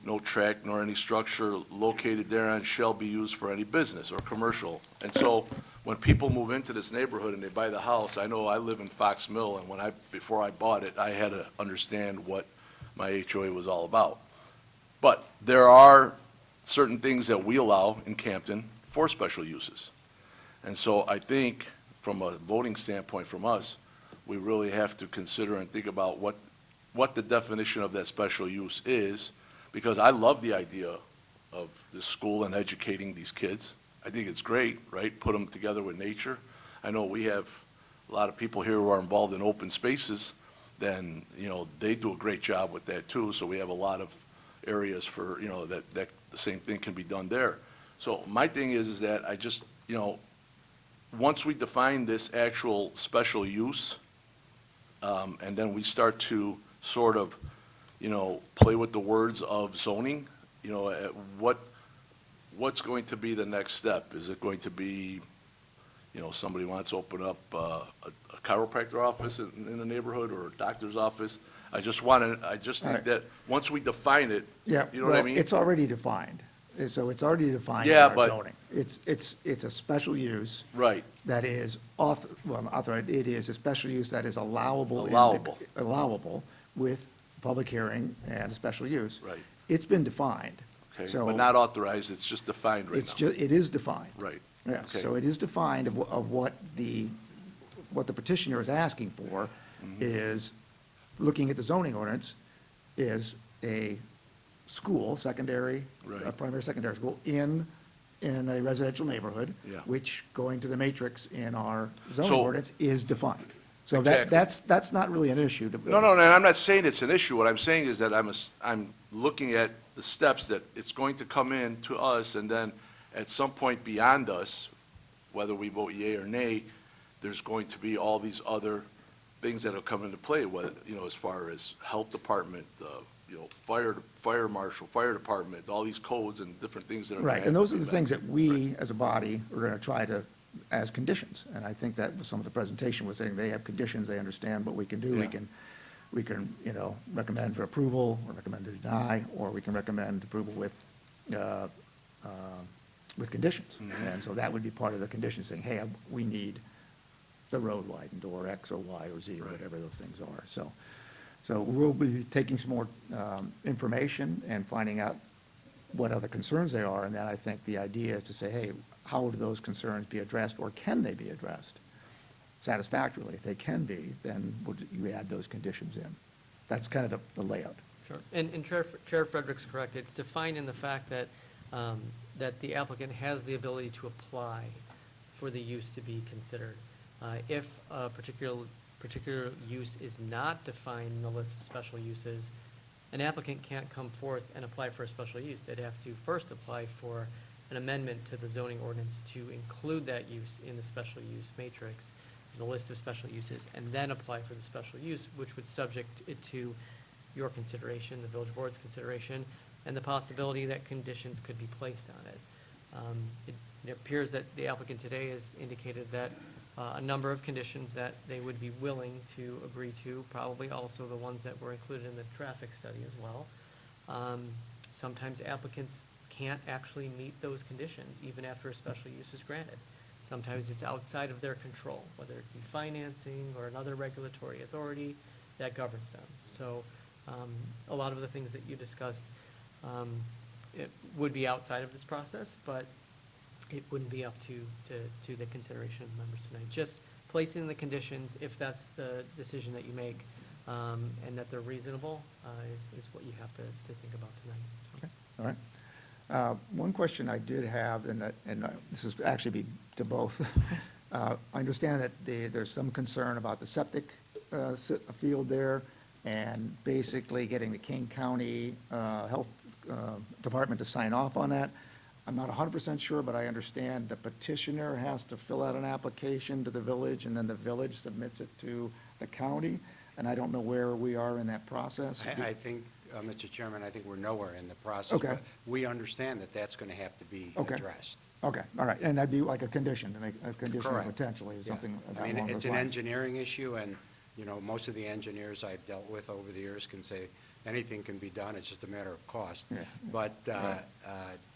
Speaker 7: no tract nor any structure located thereon shall be used for any business or commercial. And so, when people move into this neighborhood and they buy the house, I know I live in Fox Mill, and before I bought it, I had to understand what my HOA was all about. But there are certain things that we allow in Campton for special uses. And so I think, from a voting standpoint from us, we really have to consider and think about what the definition of that special use is, because I love the idea of the school and educating these kids. I think it's great, right? Put them together with nature. I know we have a lot of people here who are involved in open spaces, then, they do a great job with that too, so we have a lot of areas for, that the same thing can be done there. So my thing is that I just, once we define this actual special use, and then we start to sort of, play with the words of zoning, what's going to be the next step? Is it going to be, somebody wants to open up a chiropractor office in the neighborhood, or a doctor's office? I just think that, once we define it,
Speaker 2: Yeah,
Speaker 7: you know what I
Speaker 2: well,
Speaker 7: mean?
Speaker 2: it's already defined. So it's already defined in
Speaker 7: Yeah,
Speaker 2: our
Speaker 7: but-
Speaker 2: zoning. It's a special use
Speaker 7: Right,
Speaker 2: that is authorized, it is a special use that is allowable. Allowable with public hearing and a special use.
Speaker 7: right,
Speaker 2: It's been defined.
Speaker 7: okay,
Speaker 2: So
Speaker 7: but not authorized, it's just defined right
Speaker 2: it's
Speaker 7: now.
Speaker 2: it is defined.
Speaker 7: Right,
Speaker 2: Yes,
Speaker 7: okay.
Speaker 2: so it is defined of what the petitioner is asking for
Speaker 7: Mm-hmm.
Speaker 2: is, looking at the zoning ordinance, is a school, secondary,
Speaker 7: Right.
Speaker 2: primary, secondary school in a residential neighborhood,
Speaker 7: Yeah.
Speaker 2: which, going to the matrix in our zoning
Speaker 7: So-
Speaker 2: ordinance, is defined. So
Speaker 7: Exactly.
Speaker 2: that's not really an issue.
Speaker 7: No, and I'm not saying it's an issue. What I'm saying is that I'm looking at the steps that it's going to come in to us, and then at some point beyond us, whether we vote yea or nay, there's going to be all these other things that will come into play, whether, as far as health department, fire marshal, fire department, all these codes and different things that are. gonna
Speaker 2: Right,
Speaker 7: have
Speaker 2: and
Speaker 7: to
Speaker 2: those
Speaker 7: be
Speaker 2: are the
Speaker 7: met.
Speaker 2: things that we, as a body, are going to try to, as conditions. And I think that was some of the presentation was saying they have conditions, they understand what we can do.
Speaker 7: Yeah.
Speaker 2: We can, recommend for approval, or recommend to deny, or we can recommend approval with conditions.
Speaker 7: Mm-hmm.
Speaker 2: And so that would be part of the condition, saying, hey, we need the road widened, or X, or Y, or Z, or
Speaker 7: Right.
Speaker 2: whatever those things are. So we'll be taking some more information and finding out what other concerns they are, and then I think the idea is to say, hey, how would those concerns be addressed, or can they be addressed satisfactorily? If they can be, then would you add those conditions in? That's kind of the layout.
Speaker 8: Sure. And Chair Frederick's correct. It's defined in the fact that, that the applicant has the ability to apply for the use to be considered. If a particular use is not defined in the list of special uses, an applicant can't come forth and apply for a special use. They'd have to first apply for an amendment to the zoning ordinance to include that use in the special use matrix, the list of special uses, and then apply for the special use, which would subject it to your consideration, the village board's consideration, and the possibility that conditions could be placed on it. It appears that the applicant today has indicated that a number of conditions that they would be willing to agree to, probably also the ones that were included in the traffic study as well. Sometimes applicants can't actually meet those conditions, even after a special use is granted. Sometimes it's outside of their control, whether it be financing or another regulatory authority that governs them. So a lot of the things that you discussed, it would be outside of this process, but it wouldn't be up to the consideration of members tonight. Just placing the conditions, if that's the decision that you make, and that they're reasonable, is what you have to think about tonight.
Speaker 2: Okay, all right. One question I did have, and this is actually be to both. I understand that there's some concern about the septic field there, and basically getting the Kane County Health Department to sign off on that. I'm not 100% sure, but I understand the petitioner has to fill out an application to the village, and then the village submits it to the county, and I don't know where we are in that process.
Speaker 4: I think, Mr. Chairman, I think we're nowhere in the process.
Speaker 2: Okay.
Speaker 4: But we understand that that's going to have to be
Speaker 2: Okay.
Speaker 4: addressed.
Speaker 2: Okay, all right, and that'd be like a condition, to make a condition
Speaker 4: Correct.
Speaker 2: potentially,
Speaker 4: Yeah.
Speaker 2: something
Speaker 4: I
Speaker 2: along
Speaker 4: mean,
Speaker 2: those
Speaker 4: it's an
Speaker 2: lines.
Speaker 4: engineering issue, and, you know, most of the engineers I've dealt with over the years can say anything can be done, it's just a matter of cost.
Speaker 2: Yeah.
Speaker 4: But
Speaker 2: Right.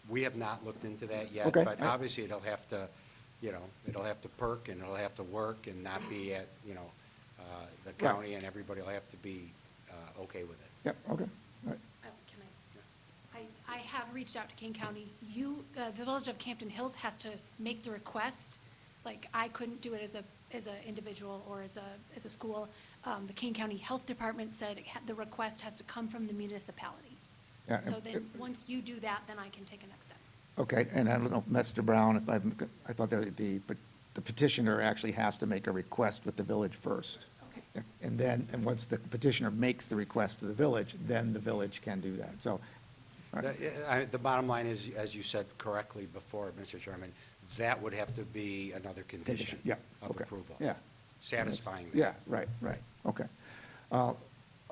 Speaker 4: we have not looked into that yet.
Speaker 2: Okay.
Speaker 4: But obviously, it'll have to, you know, it'll have to perk, and it'll have to work, and not be at, you know, the county, and everybody will have to be okay with it.
Speaker 2: Yep, okay, all right.
Speaker 5: I have reached out to Kane County. The Village of Campton Hills has to make the request. Like, I couldn't do it as a individual or as a school. The Kane County Health Department said the request has to come from the municipality.
Speaker 2: Yeah,
Speaker 5: So
Speaker 2: and-
Speaker 5: then, once you do that, then I can take a next step.
Speaker 2: Okay, and I don't know, Mr. Brown, if I thought that the petitioner actually has to make a request with the village first.
Speaker 5: Okay.
Speaker 2: And then, and once the petitioner makes the request to the village, then the village can do that, so. all right.
Speaker 4: The bottom line is, as you said correctly before, Mr. Chairman, that would have to be another condition
Speaker 2: Yeah,
Speaker 4: of
Speaker 2: okay,
Speaker 4: approval.
Speaker 2: yeah.
Speaker 4: Satisfying that.
Speaker 2: Yeah, right, okay.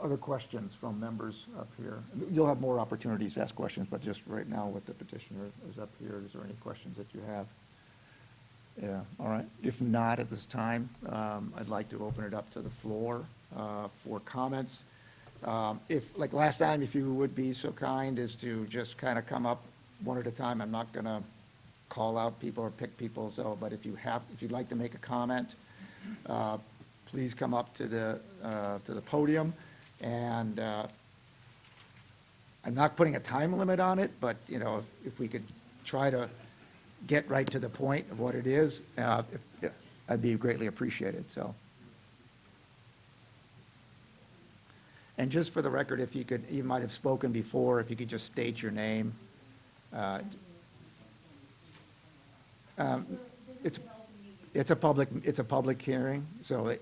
Speaker 2: Other questions from members up here? You'll have more opportunities to ask questions, but just right now with the petitioner is up here, is there any questions that you have? Yeah, all right. If not at this time, I'd like to open it up to the floor for comments. If, like last time, if you would be so kind as to just kind of come up one at a time, I'm not going to call out people or pick people, so, but if you'd like to make a comment, please come up to the podium. And I'm not putting a time limit on it, but, you know, if we could try to get right to the point of what it is, I'd be greatly appreciated, so. And just for the record, if you could, you might have spoken before, if you could just state your name. It's a public hearing, so it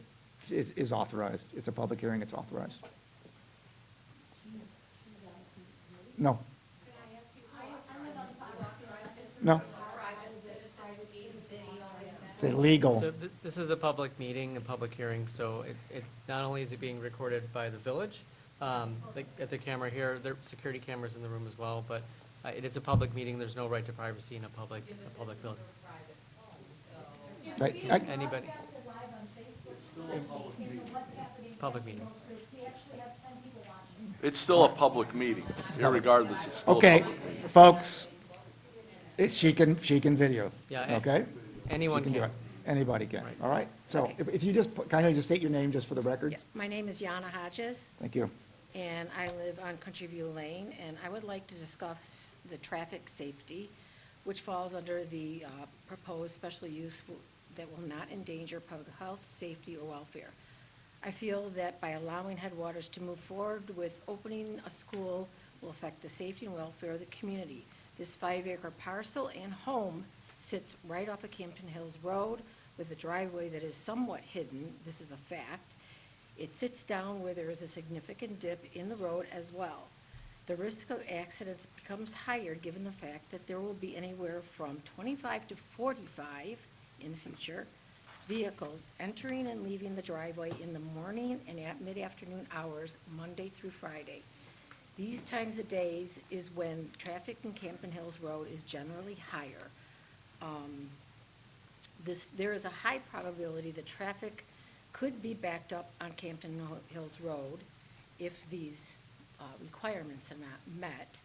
Speaker 2: is authorized. It's a public hearing, it's authorized. No. No. It's illegal.
Speaker 8: So this is a public meeting, a public hearing, so it not only is it being recorded by the village, at the camera here, there are security cameras in the room as well, but it is a public meeting, there's no right to privacy in a public building. Anybody? It's a public meeting.
Speaker 7: It's still a public meeting, irregardless, it's still a
Speaker 2: Okay,
Speaker 7: public meeting.
Speaker 2: folks, she can video,
Speaker 8: Yeah,
Speaker 2: okay?
Speaker 8: anyone
Speaker 2: She can do
Speaker 8: can.
Speaker 2: it. Anybody can,
Speaker 8: Right.
Speaker 2: all right? So
Speaker 9: Okay.
Speaker 2: if you just, kind of just state your name just for the record?
Speaker 9: Yeah, my name is Yana Hodges,
Speaker 2: Thank you.
Speaker 9: and I live on Country View Lane, and I would like to discuss the traffic safety, which falls under the proposed special use that will not endanger public health, safety, or welfare. I feel that by allowing Headwaters to move forward with opening a school will affect the safety and welfare of the community. This 5-acre parcel and home sits right off of Campton Hills Road with a driveway that is somewhat hidden. This is a fact. It sits down where there is a significant dip in the road as well. The risk of accidents becomes higher given the fact that there will be anywhere from 25 to 45 in the future vehicles entering and leaving the driveway in the morning and at mid-afternoon hours, Monday through Friday. These times of days is when traffic in Campton Hills Road is generally higher. There is a high probability that traffic could be backed up on Campton Hills Road if these requirements are not met.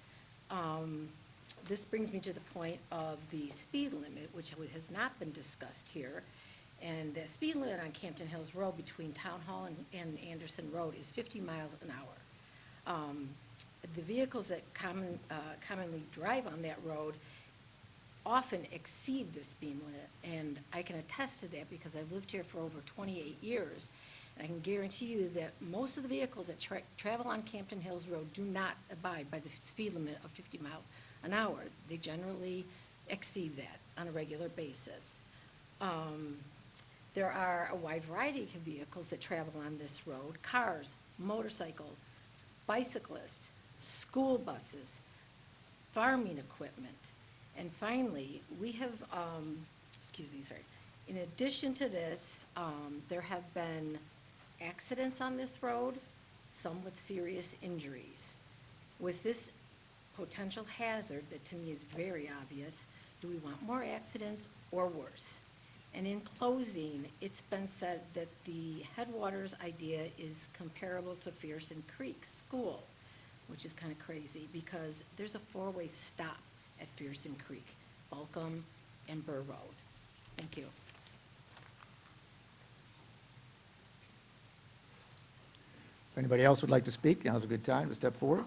Speaker 9: This brings me to the point of the speed limit, which has not been discussed here. And the speed limit on Campton Hills Road between Town Hall and Anderson Road is 50 miles an hour. The vehicles that commonly drive on that road often exceed the speed limit, and I can attest to that because I've lived here for over 28 years. And I can guarantee you that most of the vehicles that travel on Campton Hills Road do not abide by the speed limit of 50 miles an hour. They generally exceed that on a regular basis. There are a wide variety of vehicles that travel on this road: cars, motorcycles, bicyclists, school buses, farming equipment. And finally, we have, in addition to this, there have been accidents on this road, some with serious injuries. With this potential hazard that to me is very obvious, do we want more accidents or worse? And in closing, it's been said that the Headwaters idea is comparable to Fearson Creek School, which is kind of crazy because there's a 4-way stop at Fearson Creek, Balcom, and Burr Road. Thank you.
Speaker 2: If anybody else would like to speak, now's a good time to step forward.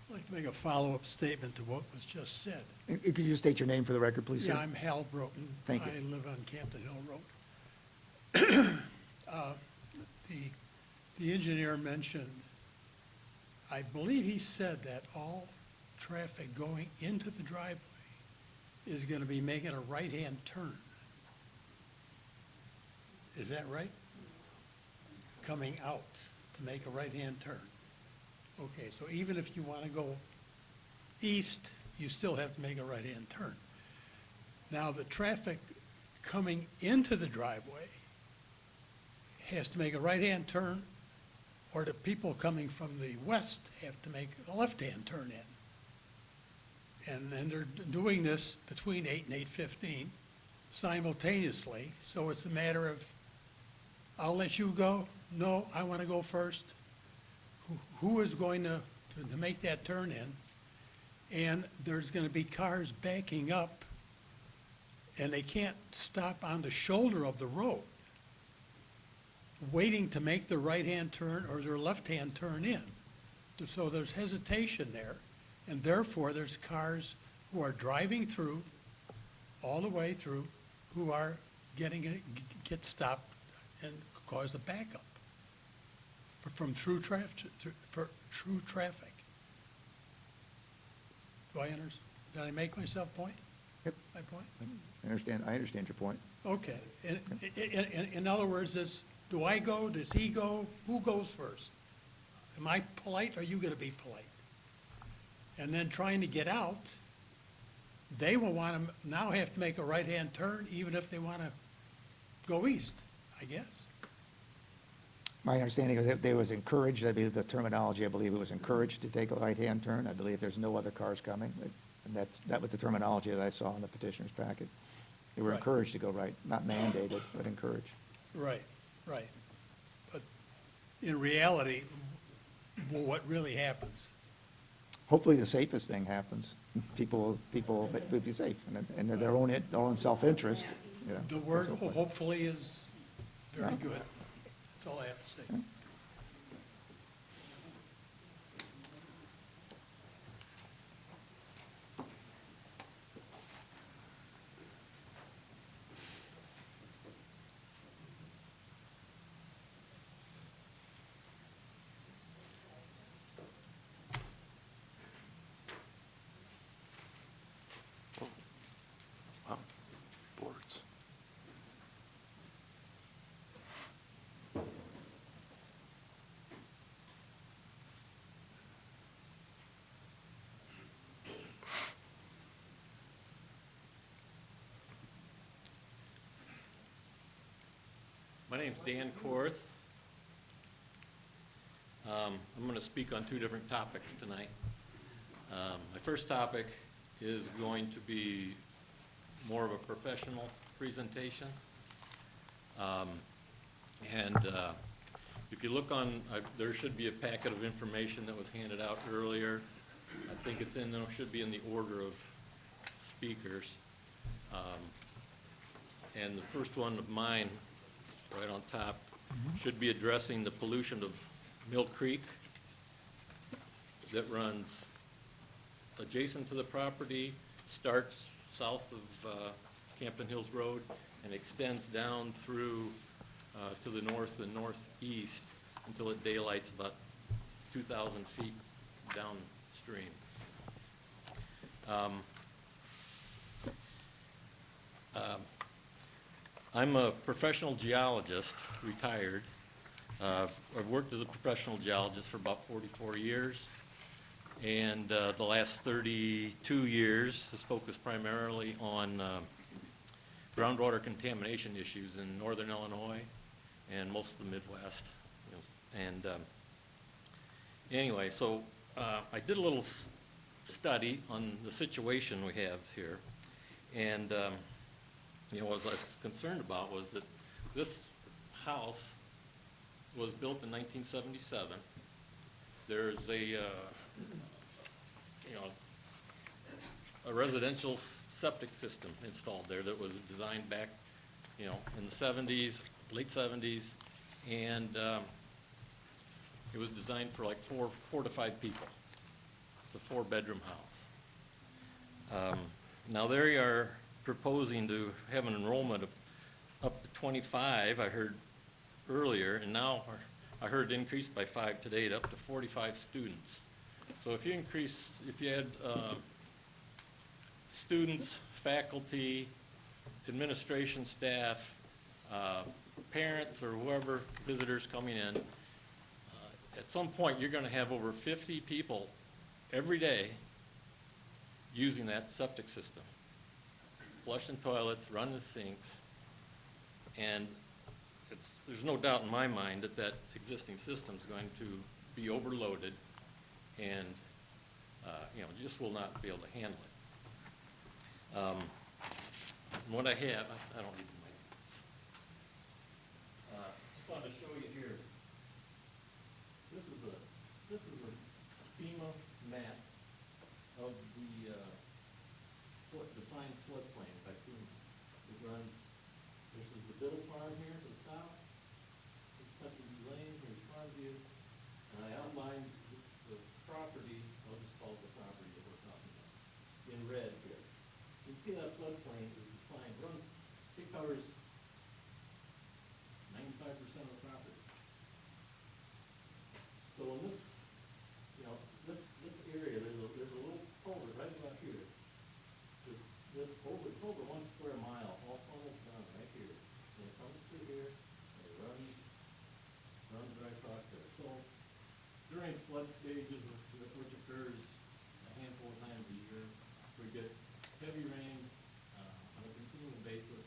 Speaker 10: I'd like to make a follow-up statement to what was just said.
Speaker 2: And could you state your name for the record, please, sir?
Speaker 10: Yeah, I'm Hal Broughton.
Speaker 2: Thank you.
Speaker 10: I live on Campton Hill Road. The engineer mentioned, I believe he said that all traffic going into the driveway is going to be making a right-hand turn. Is that right? Coming out to make a right-hand turn. Okay, so even if you want to go east, you still have to make a right-hand turn. Now, the traffic coming into the driveway has to make a right-hand turn, or the people coming from the west have to make a left-hand turn in. And they're doing this between 8 and 8:15 simultaneously, so it's a matter of, I'll let you go, no, I want to go first. Who is going to make that turn in? And there's going to be cars backing up, and they can't stop on the shoulder of the road, waiting to make the right-hand turn or their left-hand turn in. So there's hesitation there, and therefore there's cars who are driving through, all the way through, who are get stopped and cause a backup from through traffic. Do I understand? Did I make myself point?
Speaker 2: Yep.
Speaker 10: My point?
Speaker 2: I understand your point.
Speaker 10: Okay. In other words, do I go, does he go, who goes first? Am I polite, or are you gonna be polite? And then trying to get out, they will want to now have to make a right-hand turn, even if they want to go east, I guess.
Speaker 2: My understanding is that they was encouraged, I believe the terminology, I believe it was encouraged to take a right-hand turn. I believe there's no other cars coming. And that was the terminology that I saw in the petitioner's packet. They were
Speaker 10: Right.
Speaker 2: encouraged to go right, not mandated, but encouraged.
Speaker 10: Right, right. But in reality, what really happens.
Speaker 2: Hopefully, the safest thing happens. People will be safe, and their own self-interest, you know.
Speaker 10: The word
Speaker 2: hopefully.
Speaker 10: hopefully is very
Speaker 2: Yeah.
Speaker 10: good. That's all I have to say.
Speaker 2: Yeah.
Speaker 7: Wow, boards.
Speaker 11: My name's Dan Korth. I'm going to speak on two different topics tonight. My first topic is going to be more of a professional presentation. If you look on, there should be a packet of information that was handed out earlier. I think it's in, there should be in the order of speakers. And the first one of mine, right on top, should be addressing the pollution of Mill Creek that runs adjacent to the property, starts south of Campton Hills Road, and extends down through to the north and northeast until it daylights about 2,000 feet downstream. I'm a professional geologist, retired. I've worked as a professional geologist for about 44 years, and the last 32 years has focused primarily on groundwater contamination issues in northern Illinois and most of the Midwest. Anyway, so I did a little study on the situation we have here, and what I was concerned about was that this house was built in 1977. There's a residential septic system installed there that was designed back, in the 70s, late 70s, and it was designed for like four to five people. It's a 4-bedroom house. Now they are proposing to have an enrollment of up to 25, I heard earlier, and now I heard increased by 5 today to up to 45 students. So if you add students, faculty, administration staff, parents or whoever, visitors coming in, at some point you're going to have over 50 people every day using that septic system. Flushing toilets, running the sinks, and there's no doubt in my mind that that existing system is going to be overloaded and, just will not be able to handle it. What I have, I don't need the mic. Just wanted to show you here. This is a FEMA map of the defined floodplain by FEMA. It runs, this is the Biddle Farm here to the south. This touches Lane, here's Farmview. And I outlined the property, I'll just call it the property that we're talking about, in red here. You can see that floodplain is defined, it covers 95% of the property. So in this, this area, there's a little culvert right about here. This over 1 square mile, almost done right here. And it comes through here, and it runs right across there. So during flood stages, which occurs a handful of times a year, we get heavy rains on a continual basis.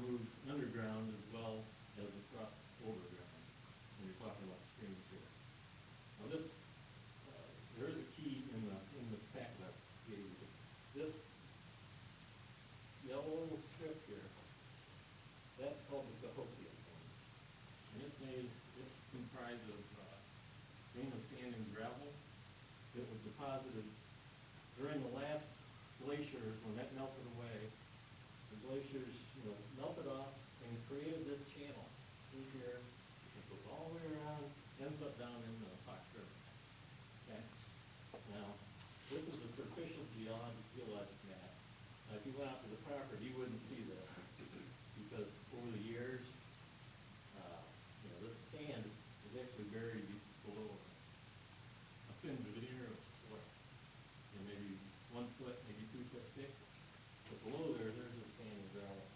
Speaker 11: moves underground as well as across overground, when you're talking about streams here. Now this, there is a key in the packet I gave you. This yellow strip here, that's called the Cahokia Zone. And it's comprised of grain of sand and gravel that was deposited during the last glaciers. When that melted away, the glaciers, melted off and created this channel through here. It goes all the way around, ends up down in the Fox River. Okay? Now, this is a superficial geologic map. Now, if you went out to the property, you wouldn't see this, because over the years, this sand is actually buried below a thin veneer of soil. Maybe 1 foot, maybe 2 foot thick. But below there's the sand and gravel.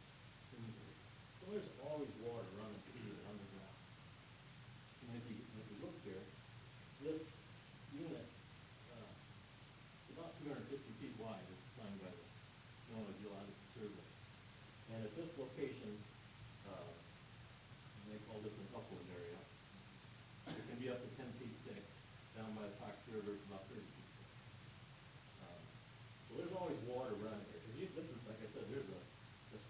Speaker 11: So there's always water running through it underground. And if you look here, this unit, it's about 250 feet wide, as defined by the Illinois Geological Survey. And at this location, they call this an upland area, it can be up to 10 feet thick. Down by the Fox River, it's about 30 feet thick. So there's always water running here. This is, like I said, there's a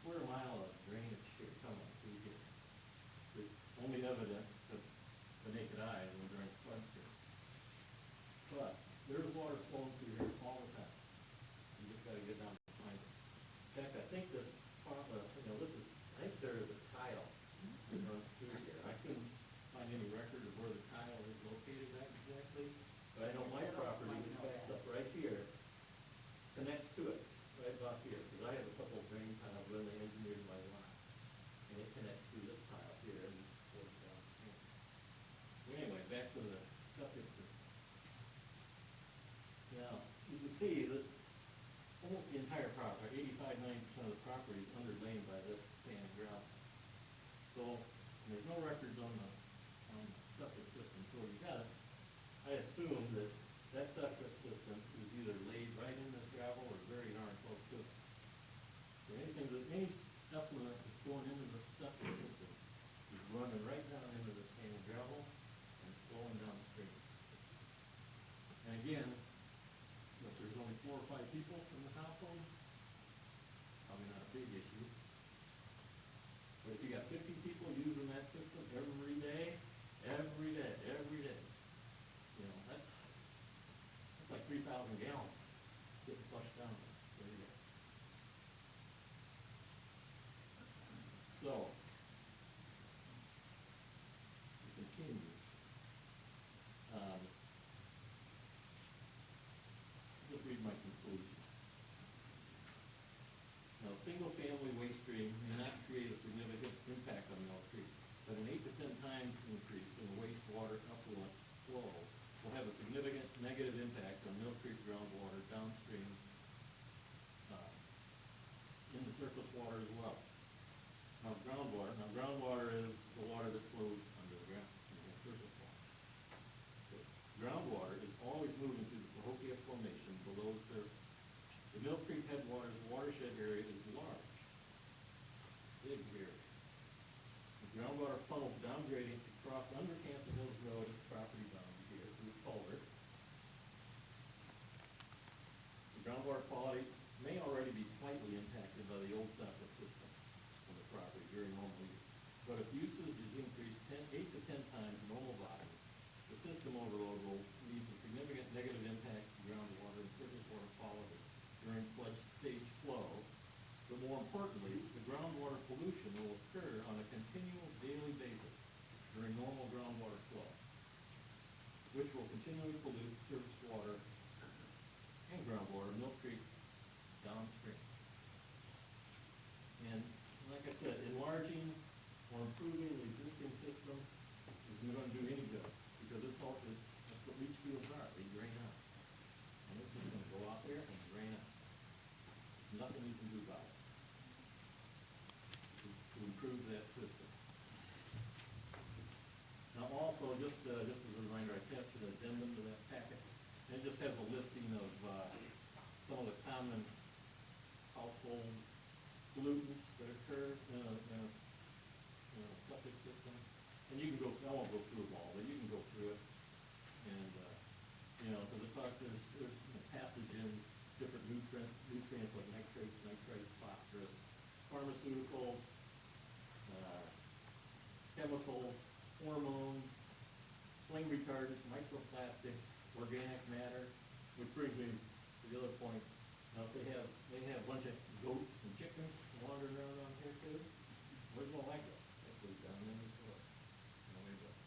Speaker 11: square mile of drainage here coming through here. It's only evident to the naked eye during flood periods. But there's water flowing through here all the time. You just got to get down and find it. In fact, I think this, I think there is a tile that runs through here. I couldn't find any record of where the tile is located at exactly, but I know my property is backed up right here, connects to it, right about here, because I have a couple of drain tiles when they engineered my lot. And it connects through this tile here and goes downstream. Anyway, back to the septic system. Now, you can see that almost the entire property, 85–90% of the property is underlain by this sand gravel. So there's no records on the septic system. So you got it. I assume that septic system is either laid right in this gravel or very darn close to it. So any effluent that's going into the septic system is running right down into the sand and gravel and flowing downstream. And again, if there's only 4 or 5 people in the household, probably not a big issue. But if you got 50 people using that system every day, that's like 3,000 gallons getting flushed down every day. So, to continue, just read my conclusion. Now, single-family waste stream may not create a significant impact on Mill Creek, but an 8 to 10 times increase in wastewater effluent flow will have a significant negative impact on Mill Creek groundwater downstream in the surface water as well. Now, groundwater is the water that flows under the ground, surface water. So, groundwater is always moving through the Cahokia Formation below the surface. The Mill Creek headwaters watershed area is large, big area. The groundwater funnels down gradient to cross under Campton Hills Road at the property boundary here through culvert. The groundwater quality may already be slightly impacted by the old septic system on the property during normal use. But if usage is increased 8 to 10 times normal volume, the system overload will lead to significant negative impact to groundwater and surface water quality during flood stage flow. But more importantly, the groundwater pollution will occur on a continual daily basis during normal groundwater flow, which will continually pollute surface water and groundwater, Mill Creek downstream. And like I said, enlarging or improving the existing system isn't going to do any good, because that's what leach fields are, they drain out. And it's just going to go out there and drain out. Nothing you can do about it to improve that system. Now also, just as a reminder, I kept an addendum to that packet. And it just has a listing of some of the common household pollutants that occur in like there's pathogens, different nutrients like nitrates, phosphorus, pharmaceuticals, chemicals, hormones, flame retardants, microplastics, organic matter, which brings me to the other point. Now, if they have a bunch of goats and chickens wandering around here too, where's the like it? That goes down in the soil. No, it doesn't.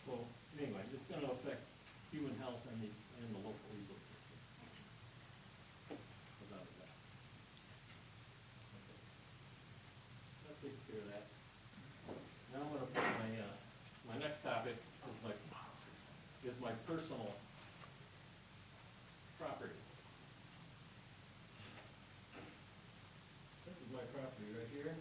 Speaker 11: So anyway, it's gonna affect human health and the local ecosystem. Without a doubt. Okay. That takes care of that. Now I'm gonna put my next topic is my personal property. This is my property right here.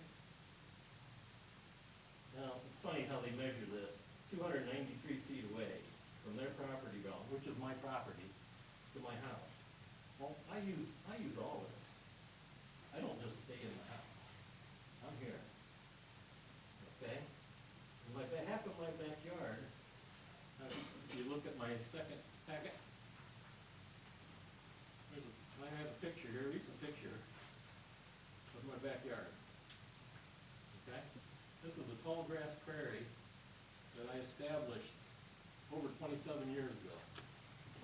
Speaker 11: Now, it's funny how they measure this, 293 feet away from their property boundary, which is my property, to my house. Well, I use all this. I don't just stay in the house. I'm here. Okay? And half of my backyard, if you look at my second packet, I have a picture here, a recent picture of my backyard. Okay? This is a tall grass prairie that I established over 27 years ago.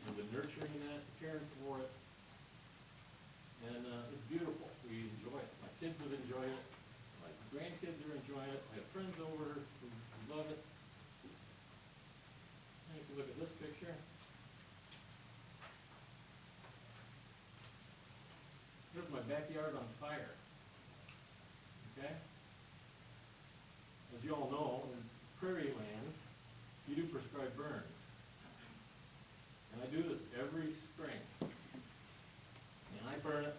Speaker 11: I've been nurturing that, caring for it, and it's beautiful. We enjoy it. My kids have enjoyed it. My grandkids are enjoying it. I have friends over who love it. And you can look at this picture. Here's my backyard on fire. Okay? As you all know, in prairie lands, you do prescribed burns. And I do this every spring. And I burn it.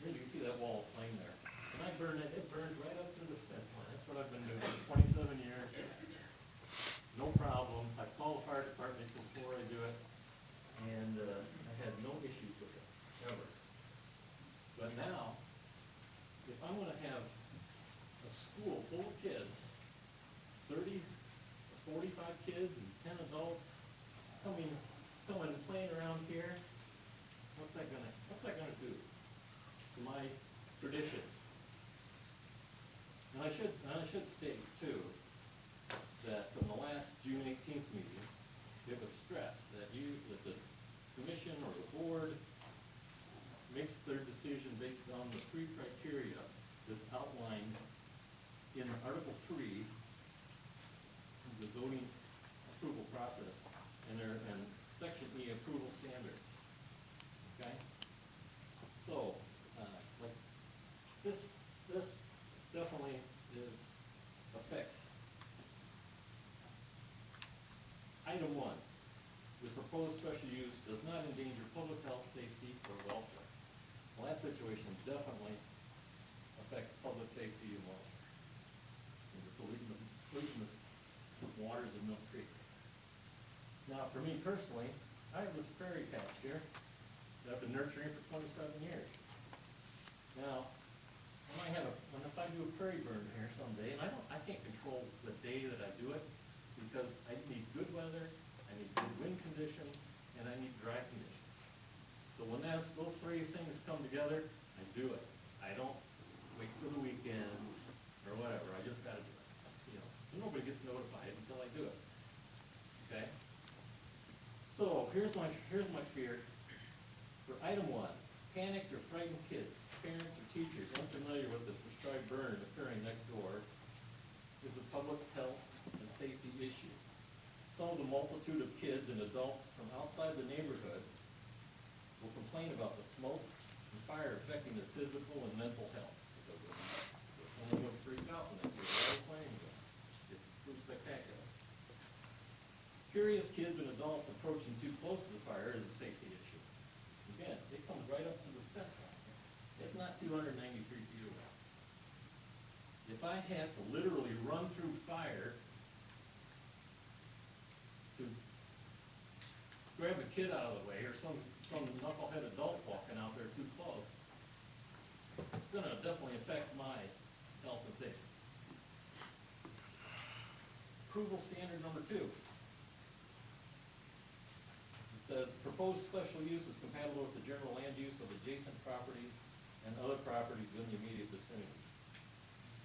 Speaker 11: Here you can see that wall of flame there. And I burn it, it burns right up to the fence line. That's what I've been doing for 27 years. No problem. I call the fire department before I do it. And I had no issues with it, ever. But now, if I'm gonna have a school full of kids, 30 or 45 kids and 10 adults coming playing around here, what's that gonna do to my tradition? And I should state too, that from the last June 18th meeting, it was stressed that the commission or the board makes their decision based on the 3 criteria that's outlined in Article 3 of the zoning approval process and Section E approval standards. Okay? So, this definitely affects. Item 1, the proposed special use does not endanger public health, safety, or welfare. Well, that situation definitely affects public safety and welfare. And the polluting the waters of Mill Creek. Now, for me personally, I have this prairie patch here that I've been nurturing for 27 years. Now, if I do a prairie burn here someday, and I can't control the day that I do it, because I need good weather, I need good wind conditions, and I need dry conditions. So when those 3 things come together, I do it. I don't wait till the weekends or whatever. I just gotta do it. Nobody gets notified until I do it. Okay? So here's my fear. For item 1, panicked or frightened kids, parents or teachers unfamiliar with the prescribed burn occurring next door is a public health and safety issue. Some of the multitude of kids and adults from outside the neighborhood will complain about the smoke and fire affecting their physical and mental health. Someone would freak out when they see a lot of flames. It's pretty spectacular. Curious kids and adults approaching too close to the fire is a safety issue. Again, it comes right up to the fence line. It's not 293 feet away. If I have to literally run through fire to grab a kid out of the way, or some knucklehead adult walking out there too close, it's gonna definitely affect my health and safety. approval standard number 2. It says, proposed special use is compatible with the general land use of adjacent properties and other properties within the immediate vicinity.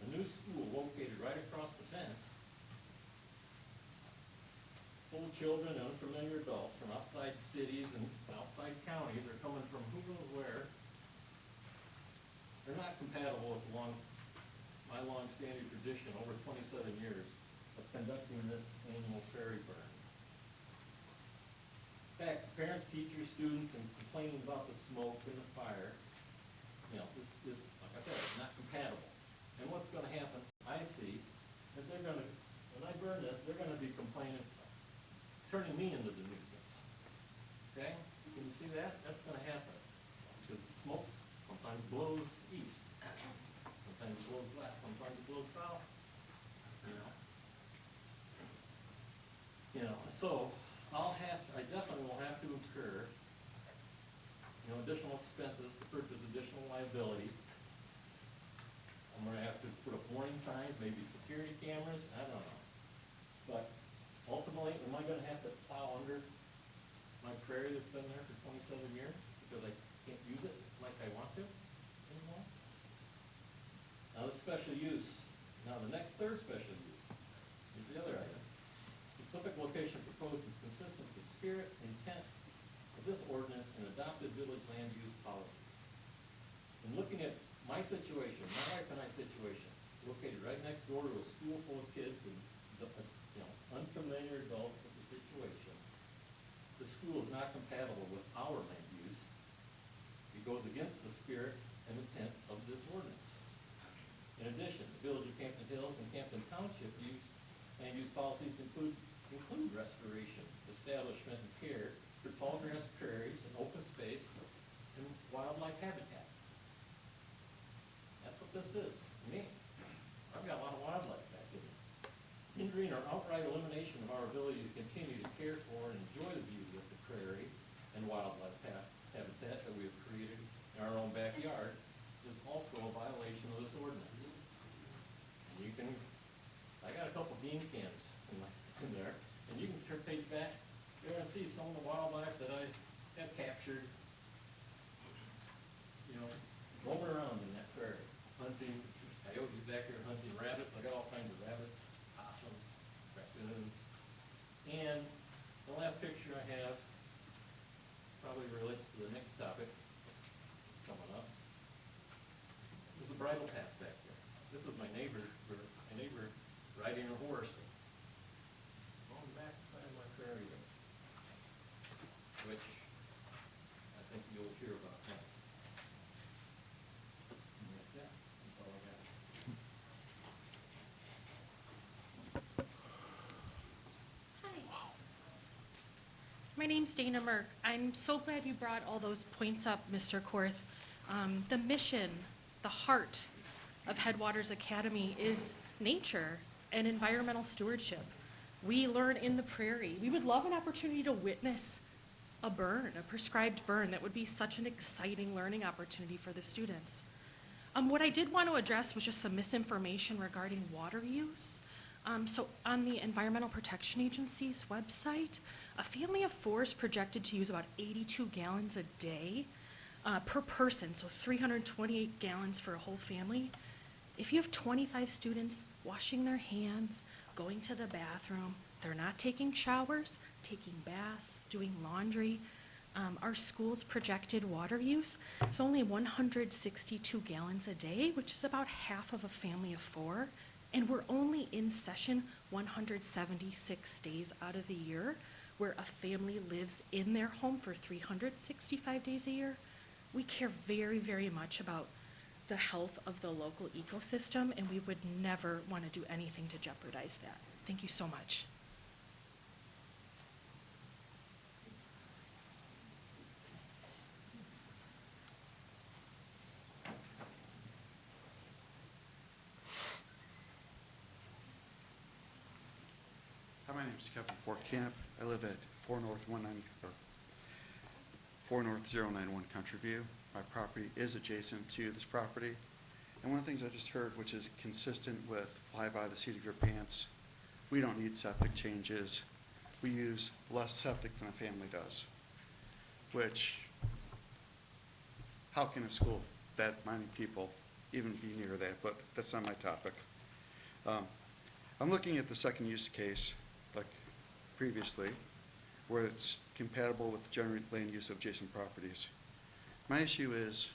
Speaker 11: The new school located right across the fence, full of children and unfamiliar adults from outside cities and outside counties are coming from who knows where. They're not compatible with my long-standing tradition over 27 years of conducting this annual prairie burn. In fact, parents, teachers, students, and complaining about the smoke and the fire, you know, this is, like I said, it's not compatible. And what's gonna happen, I see, is they're gonna, when I burn this, they're gonna be complaining, turning me into the nuisance. Okay? Can you see that? That's gonna happen. Because the smoke sometimes blows east, sometimes it blows west, sometimes it blows south, you know? You know, so I definitely will have to incur, you know, additional expenses to purchase additional liability. I'm gonna have to put up warning signs, maybe security cameras, I don't know. But ultimately, am I gonna have to plow under my prairie that's been there for 27 years because I can't use it like I want to anymore? Now, the special use, the next third special use is the other item. Specific location proposed is consistent with the spirit, intent of this ordinance and adopted village land use policy. In looking at my situation, my wife and I situation, located right next door to a school full of kids and, you know, unfamiliar adults with the situation, the school is not compatible with our land use. It goes against the spirit and intent of this ordinance. In addition, the Village of Campton Hills and Campton Township land use policies include restoration, establishment, and care for tall grass prairies and open space and wildlife habitat. That's what this is to me. I've got a lot of wildlife back in here. Hindering or outright elimination of our ability to continue to care for and enjoy the beauty of the prairie and wildlife habitat that we have created in our own backyard is also a violation of this ordinance. And you can, I got a couple bean cans in there, and you can page back there and see some of the wildlife that I have captured, you know, roaming around in that prairie, hunting, coyotes back here hunting rabbits. I got all kinds of rabbits, possums, raccoons. And the last picture I have probably relates to the next topic that's coming up. There's a bridle path back there. This is my neighbor riding a horse on the back side of my prairie there, which I think you'll hear about next. And that's it. That's all I got.
Speaker 12: Hi. My name's Dana Merck. I'm so glad you brought all those points up, Mr. Korth. The mission, the heart of Headwaters Academy is nature and environmental stewardship. We learn in the prairie. We would love an opportunity to witness a burn, a prescribed burn. That would be such an exciting learning opportunity for the students. What I did want to address was just some misinformation regarding water use. So on the Environmental Protection Agency's website, a family of 4 is projected to use about 82 gallons a day per person, so 328 gallons for a whole family. If you have 25 students washing their hands, going to the bathroom, they're not taking showers, taking baths, doing laundry, our school's projected water use is only 162 gallons a day, which is about half of a family of 4. And we're only in session 176 days out of the year, where a family lives in their home for 365 days a year. We care very, very much about the health of the local ecosystem, and we would never want to do anything to jeopardize that. Thank you so much.
Speaker 13: Hi, my name is Kevin Fortcamp. I live at 4 North 091 Country View. My property is adjacent to this property. And one of the things I just heard, which is consistent with fly by the seat of your pants We don't need septic changes. We use less septic than a family does, which, how can a school that many people even be near that? But that's not my topic. I'm looking at the second use case, like previously, where it's compatible with the general land use of adjacent properties. My issue is,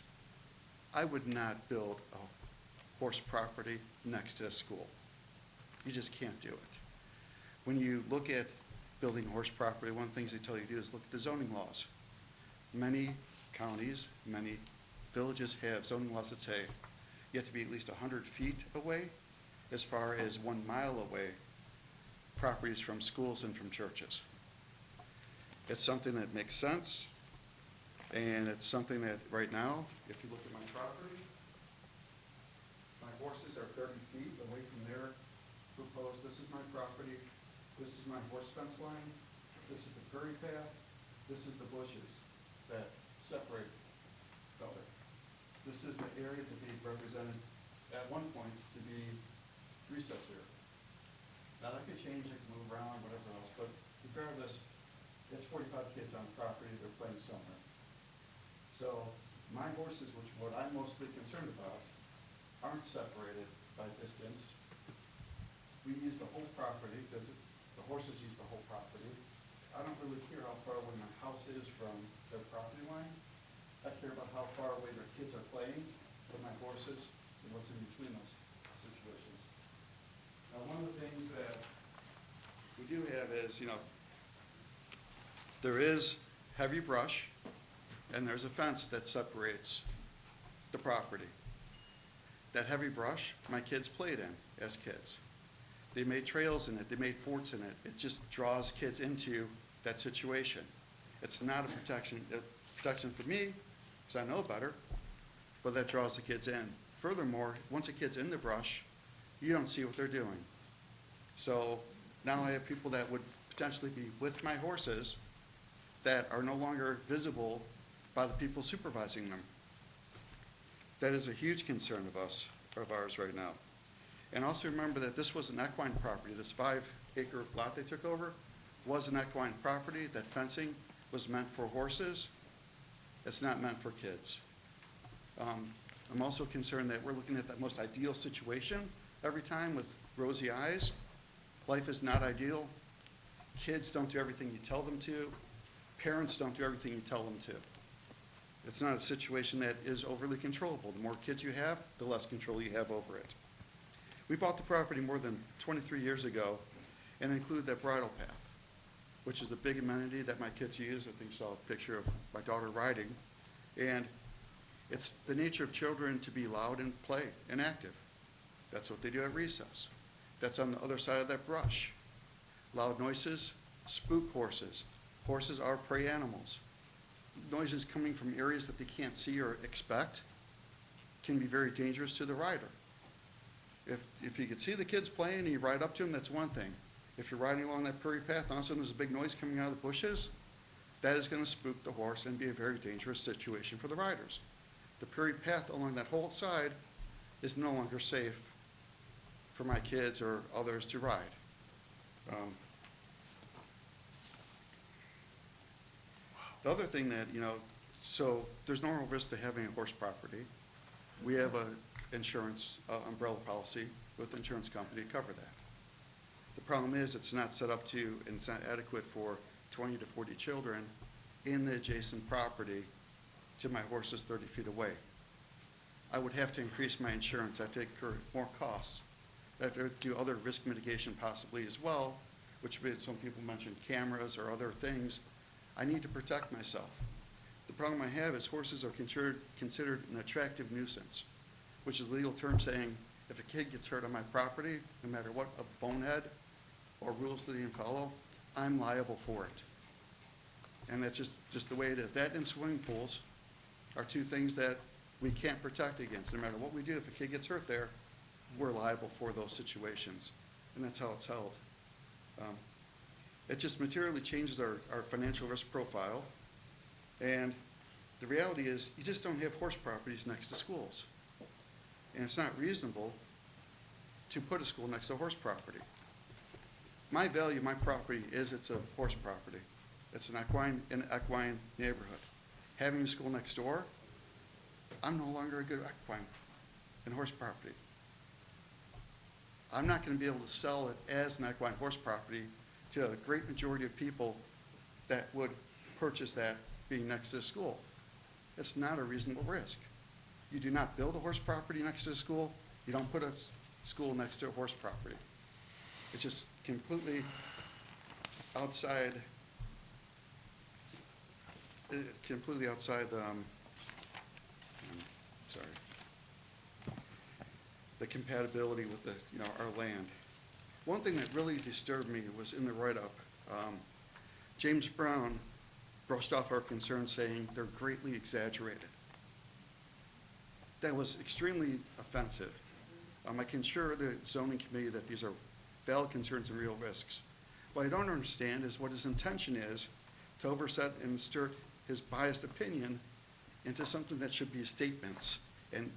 Speaker 13: I would not build a horse property next to a school. You just can't do it. When you look at building horse property, one of the things they tell you to do is look at the zoning laws. Many counties, many villages have zoning laws that say you have to be at least 100 feet away, as far as 1 mile away, properties from schools and from churches. It's something that makes sense, and it's something that right now, if you look at my property, my horses are 30 feet away from their proposed, this is my property, this is my horse fence line, this is the prairie path, this is the bushes that separate the other. This is the area to be represented at one point to be recess area. Now that could change, it could move around, whatever else, but regardless, it's 45 kids on property, they're playing somewhere. So my horses, which what I'm mostly concerned about, aren't separated by distance. We use the whole property because the horses use the whole property. I don't really care how far away my house is from their property line. I care about how far away their kids are playing with my horses and what's in between those situations. Now, one of the things that we do have is, there is heavy brush and there's a fence that separates the property. That heavy brush, my kids played in as kids. They made trails in it, they made forts in it. It just draws kids into that situation. It's not a protection for me, because I know better, but that draws the kids in. Furthermore, once a kid's in the brush, you don't see what they're doing. So now I have people that would potentially be with my horses that are no longer visible by the people supervising them. That is a huge concern of ours right now. And also remember that this was an equine property. This 5-acre lot they took over was an equine property. That fencing was meant for horses. It's not meant for kids. I'm also concerned that we're looking at that most ideal situation every time with rosy eyes. Life is not ideal. Kids don't do everything you tell them to. Parents don't do everything you tell them to. It's not a situation that is overly controllable. The more kids you have, the less control you have over it. We bought the property more than 23 years ago and included that bridle path, which is a big amenity that my kids use. I think you saw a picture of my daughter riding. And it's the nature of children to be loud and play and active. That's what they do at recess. That's on the other side of that brush. Loud noises spook horses. Horses are prey animals. Noises coming from areas that they can't see or expect can be very dangerous to the rider. If you could see the kids playing and you ride up to them, that's one thing. If you're riding along that prairie path, all of a sudden there's a big noise coming out of the bushes, that is going to spook the horse and be a very dangerous situation for the riders. The prairie path along that whole side is no longer safe for my kids or others to ride. The other thing that, so there's no real risk to having a horse property. We have a insurance umbrella policy with the insurance company to cover that. The problem is it's not set up to, and it's not adequate for 20 to 40 children in the adjacent property to my horses 30 feet away. I would have to increase my insurance. I have to incur more costs. I have to do other risk mitigation possibly as well, which some people mentioned cameras or other things. I need to protect myself. The problem I have is horses are considered an attractive nuisance, which is a legal term saying if a kid gets hurt on my property, no matter what a bonehead or rules that he can follow, I'm liable for it. And that's just the way it is. That and swimming pools are two things that we can't protect against. No matter what we do, if a kid gets hurt there, we're liable for those situations. And that's how it's held. It just materially changes our financial risk profile. And the reality is you just don't have horse properties next to schools. And it's not reasonable to put a school next to a horse property. My value, my property is it's a horse property. It's an equine neighborhood. Having a school next door, I'm no longer a good equine and horse property. I'm not going to be able to sell it as an equine horse property to a great majority of people that would purchase that being next to the school. It's not a reasonable risk. You do not build a horse property next to a school. You don't put a school next to a horse property. It's just completely outside, sorry, the compatibility with the, our land. One thing that really disturbed me was in the write-up, James Brown brushed off our concerns saying they're greatly exaggerated. That was extremely offensive. I can assure the zoning committee that these are valid concerns and real risks. What I don't understand is what his intention is to overset and insert his biased opinion into something that should be statements and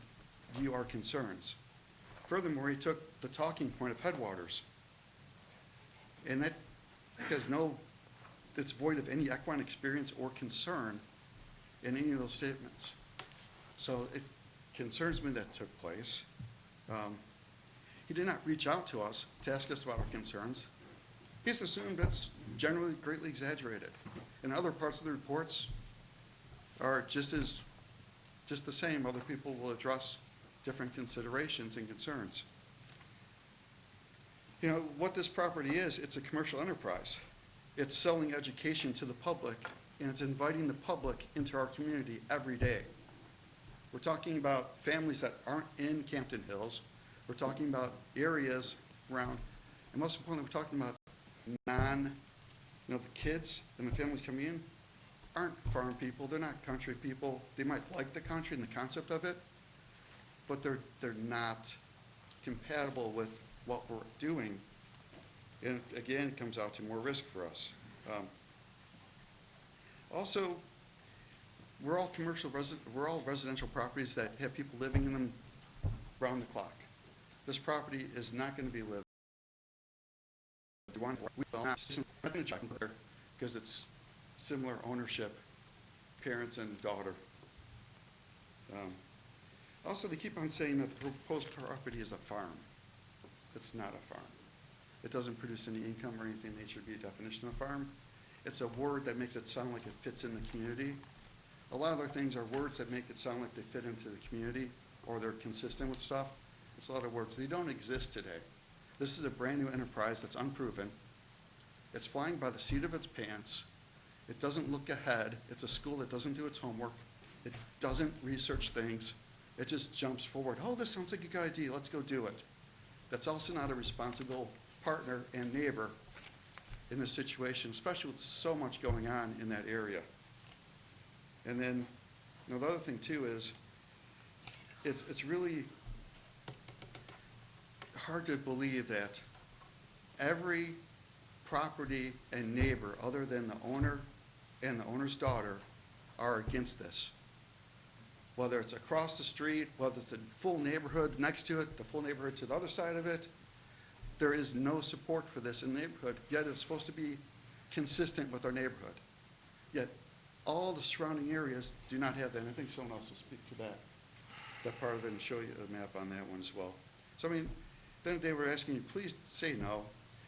Speaker 13: view our concerns. Furthermore, he took the talking point of Headwaters, and that has it's void of any equine experience or concern in any of those statements. So it concerns me that took place. He did not reach out to us to ask us about our concerns. He's assumed it's generally greatly exaggerated. And other parts of the reports are just the same. Other people will address different considerations and concerns. What this property is, it's a commercial enterprise. It's selling education to the public, and it's inviting the public into our community every day. We're talking about families that aren't in Campton Hills. We're talking about areas around, and most importantly, we're talking about the kids and the families coming in aren't farm people. They're not country people. They might like the country and the concept of it, but they're not compatible with what we're doing. And again, it comes out to more risk for us. Also, we're all residential properties that have people living in them round the clock. This property is not going to be lived. Because it's similar ownership, parents and daughter. Also, they keep on saying that the proposed property is a farm. It's not a farm. It doesn't produce any income or anything that should be a definition of farm. It's a word that makes it sound like it fits in the community. A lot of other things are words that make it sound like they fit into the community or they're consistent with stuff. It's a lot of words. They don't exist today. This is a brand new enterprise that's unproven. It's flying by the seat of its pants. It doesn't look ahead. It's a school that doesn't do its homework. It doesn't research things. It just jumps forward. Oh, this sounds like a good idea. Let's go do it. That's also not a responsible partner and neighbor in this situation, especially with so much going on in that area. And then, the other thing too is, it's really hard to believe that every property and neighbor other than the owner and the owner's daughter are against this. Whether it's across the street, whether it's a full neighborhood next to it, the full neighborhood to the other side of it, there is no support for this in the neighborhood, yet it's supposed to be consistent with our neighborhood. Yet all the surrounding areas do not have that, and I think someone else will speak to that part of it and show you a map on that one as well. So then they were asking you, please say no.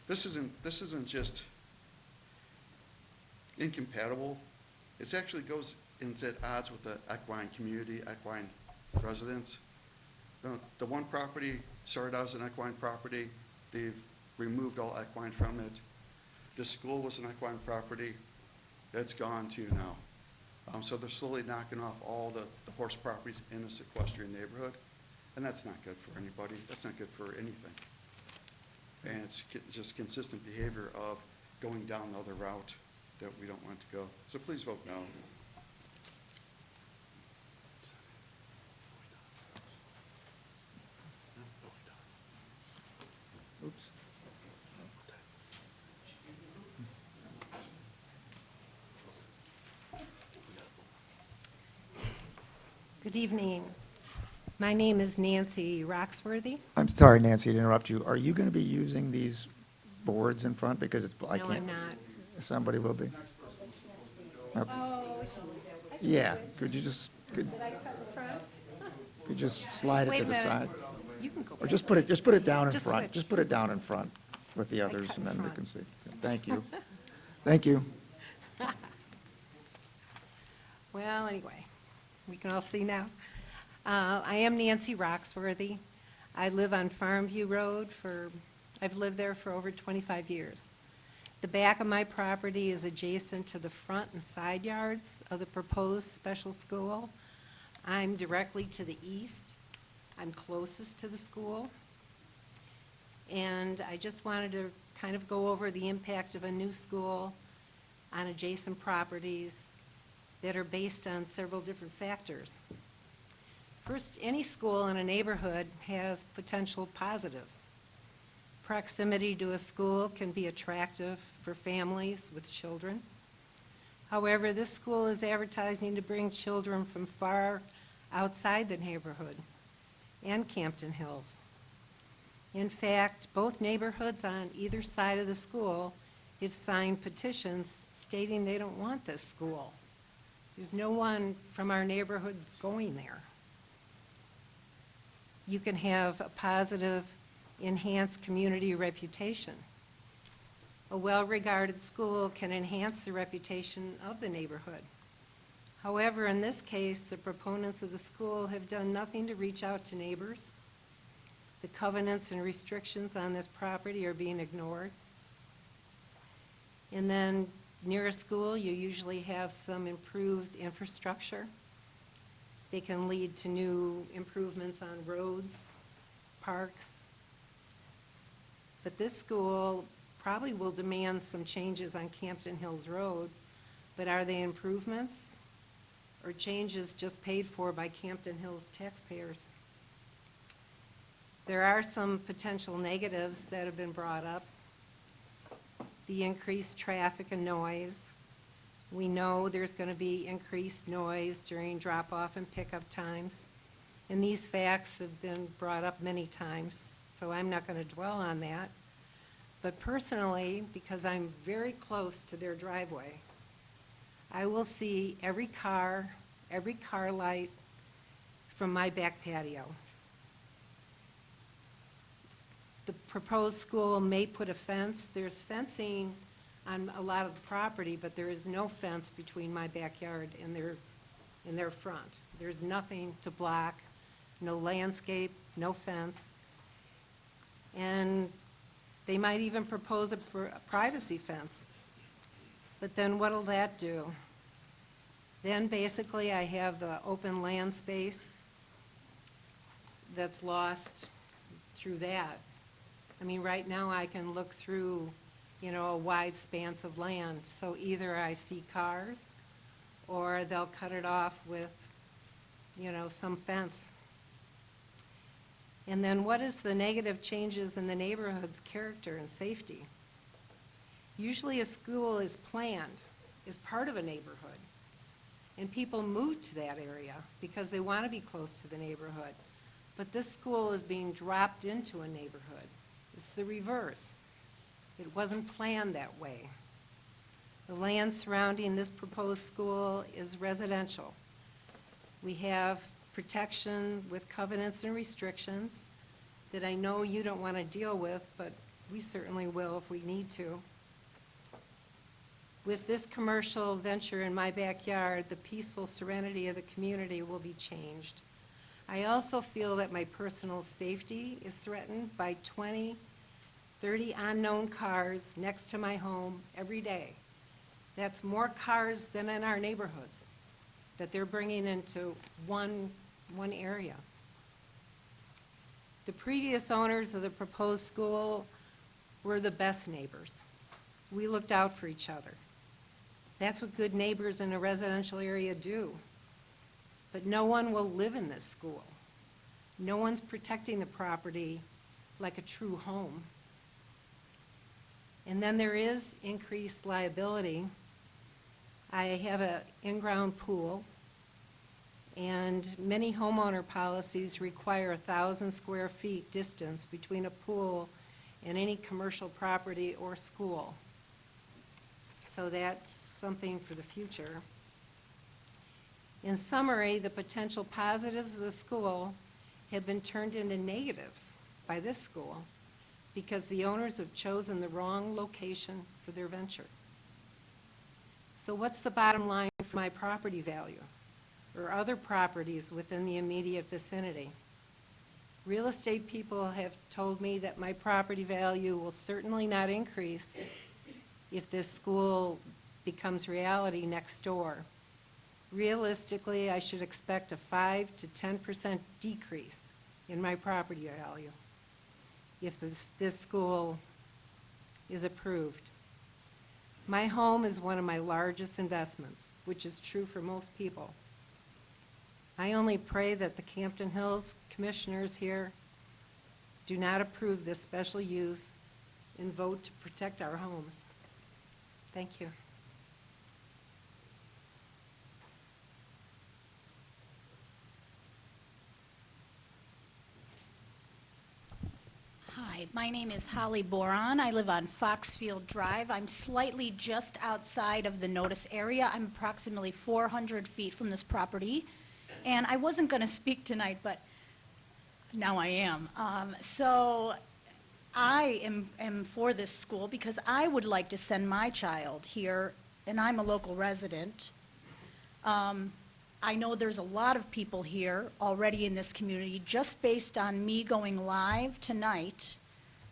Speaker 13: This isn't just incompatible. It actually goes into at odds with the equine community, equine residents. The one property started out as an equine property. They've removed all equine from it. The school was an equine property. It's gone too now. So they're slowly knocking off all the horse properties in a sequestrian neighborhood, and that's not good for anybody. That's not good for anything. And it's just consistent behavior of going down the other route that we don't want to go. So please vote no.
Speaker 2: Oops.
Speaker 14: Good evening. My name is Nancy Roxworthy.
Speaker 2: I'm sorry, Nancy, to interrupt you. Are you going to be using these boards in front because it's, I
Speaker 14: No,
Speaker 2: can't.
Speaker 14: I'm not.
Speaker 2: Somebody will be. Okay. Yeah, could you just, could you just slide it
Speaker 14: Wait
Speaker 2: to
Speaker 14: a
Speaker 2: the
Speaker 14: minute.
Speaker 2: side?
Speaker 14: You can go
Speaker 2: Or
Speaker 14: back.
Speaker 2: just put it down in
Speaker 14: Just
Speaker 2: front.
Speaker 14: switch.
Speaker 2: Just put it down in front with the
Speaker 14: I
Speaker 2: others,
Speaker 14: cut
Speaker 2: and
Speaker 14: in
Speaker 2: then we
Speaker 14: front.
Speaker 2: can see. Thank you. Thank you.
Speaker 14: Well, anyway, we can all see now. I am Nancy Roxworthy. I live on Farmview Road I've lived there for over 25 years. The back of my property is adjacent to the front and side yards of the proposed special school. I'm directly to the east. I'm closest to the school. And I just wanted to kind of go over the impact of a new school on adjacent properties that are based on several different factors. First, any school in a neighborhood has potential positives. Proximity to a school can be attractive for families with children. However, this school is advertising to bring children from far outside the neighborhood and Campton Hills. In fact, both neighborhoods on either side of the school have signed petitions stating they don't want this school. There's no one from our neighborhoods going there. You can have a positive, enhanced community reputation. A well-regarded school can enhance the reputation of the neighborhood. However, in this case, the proponents of the school have done nothing to reach out to neighbors. The covenants and restrictions on this property are being ignored. And then near a school, you usually have some improved infrastructure. They can lead to new improvements on roads, parks. But this school probably will demand some changes on Campton Hills Road, but are they improvements or changes just paid for by Campton Hills taxpayers? There are some potential negatives that have been brought up. The increased traffic and noise. We know there's going to be increased noise during drop-off and pickup times. And these facts have been brought up many times, so I'm not going to dwell on that. But personally, because I'm very close to their driveway, I will see every car light from my back patio. The proposed school may put a fence. There's fencing on a lot of the property, but there is no fence between my backyard and their front. There's nothing to block, no landscape, no fence. And they might even propose a privacy fence. But then what'll that do? Then basically I have the open land space that's lost through that. I mean, right now I can look through, a wide expanse of land. So either I see cars or they'll cut it off with, some fence. And then what is the negative changes in the neighborhood's character and safety? Usually a school is planned as part of a neighborhood, and people move to that area because they want to be close to the neighborhood. But this school is being dropped into a neighborhood. It's the reverse. It wasn't planned that way. The land surrounding this proposed school is residential. We have protection with covenants and restrictions that I know you don't want to deal with, but we certainly will if we need to. With this commercial venture in my backyard, the peaceful serenity of the community will be changed. I also feel that my personal safety is threatened by 20, 30 unknown cars next to my home every day. That's more cars than in our neighborhoods that they're bringing into one area. The previous owners of the proposed school were the best neighbors. We looked out for each other. That's what good neighbors in a residential area do. But no one will live in this school. No one's protecting the property like a true home. And then there is increased liability. I have an in-ground pool, and many homeowner policies require 1,000 square feet distance between a pool and any commercial property or school. So that's something for the future. In summary, the potential positives of the school have been turned into negatives by this school because the owners have chosen the wrong location for their venture. So what's the bottom line for my property value or other properties within the immediate vicinity? Real estate people have told me that my property value will certainly not increase if this school becomes reality next door. Realistically, I should expect a 5 to 10% decrease in my property value if this school is approved. My home is one of my largest investments, which is true for most people. I only pray that the Campton Hills commissioners here do not approve this special use and vote to protect our homes. Thank you.
Speaker 15: Hi, my name is Holly Boron. I live on Foxfield Drive. I'm slightly just outside of the notice area. I'm approximately 400 feet from this property. And I wasn't going to speak tonight, but now I am. So I am for this school because I would like to send my child here, and I'm a local resident. I know there's a lot of people here already in this community, just based on me going live tonight,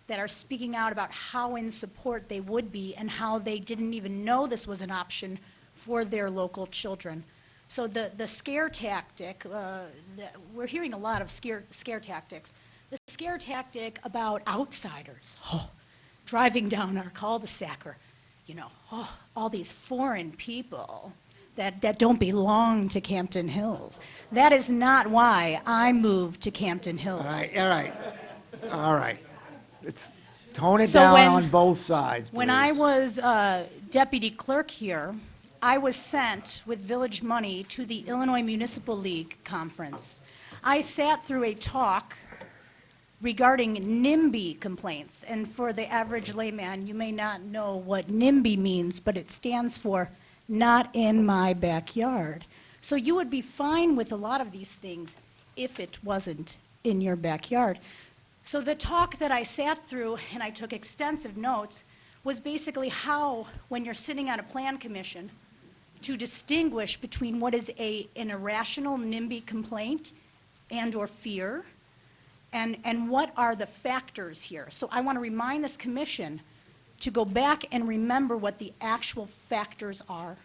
Speaker 15: that are speaking out about how in support they would be and how they didn't even know this was an option for their local children. So the scare tactic, we're hearing a lot of scare tactics. The scare tactic about outsiders, driving down our cul-de-sac, or, all these foreign people that don't belong to Campton Hills. That is not why I moved to Campton Hills.
Speaker 2: All right. Tone it
Speaker 15: So
Speaker 2: down
Speaker 15: when-
Speaker 2: on both sides,
Speaker 15: When I
Speaker 2: please.
Speaker 15: was deputy clerk here, I was sent with village money to the Illinois Municipal League conference. I sat through a talk regarding NIMBY complaints. And for the average layman, you may not know what NIMBY means, but it stands for not in my backyard. So you would be fine with a lot of these things if it wasn't in your backyard. So the talk that I sat through, and I took extensive notes, was basically how, when you're sitting on a plan commission, to distinguish between what is an irrational NIMBY complaint and or fear, and what are the factors here. So I want to remind this commission to go back and remember what the actual factors are.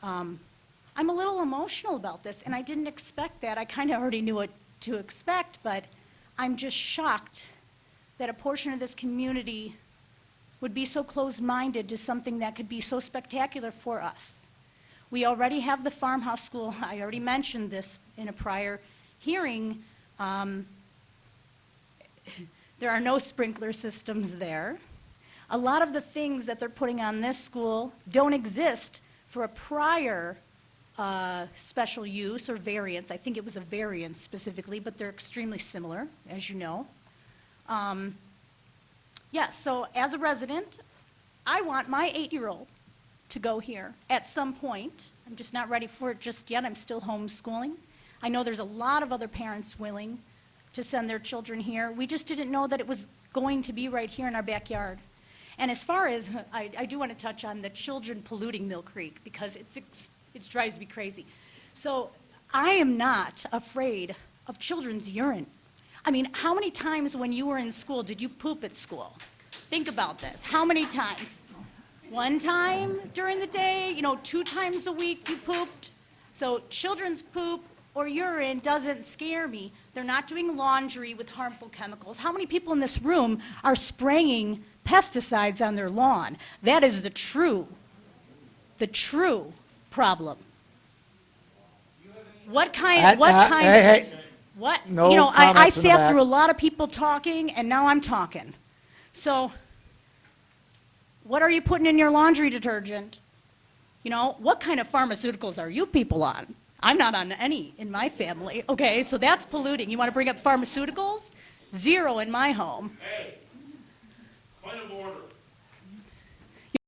Speaker 15: I'm a little emotional about this, and I didn't expect that. I kind of already knew what to expect, but I'm just shocked that a portion of this community would be so closed-minded to something that could be so spectacular for us. We already have the farmhouse school. I already mentioned this in a prior hearing. There are no sprinkler systems there. A lot of the things that they're putting on this school don't exist for a prior special use or variance. I think it was a variance specifically, but they're extremely similar, as you know. Yes, so as a resident, I want my 8-year-old to go here at some point. I'm just not ready for it just yet. I'm still homeschooling. I know there's a lot of other parents willing to send their children here. We just didn't know that it was going to be right here in our backyard. And as far as, I do want to touch on the children polluting Mill Creek, because it drives me crazy. So I am not afraid of children's urine. I mean, how many times when you were in school did you poop at school? Think about this. How many times? One time during the day, 2 times a week you pooped. So children's poop or urine doesn't scare me. They're not doing laundry with harmful chemicals. How many people in this room are spraying pesticides on their lawn? That is the true problem. What kind? What?
Speaker 2: No
Speaker 15: I
Speaker 2: comments in the
Speaker 15: sat
Speaker 2: back.
Speaker 15: through a lot of people talking, and now I'm talking. So, what are you putting in your laundry detergent? What kind of pharmaceuticals are you people on? I'm not on any in my family. Okay, so that's polluting. You want to bring up pharmaceuticals? 0 in my home.
Speaker 11: Point of order.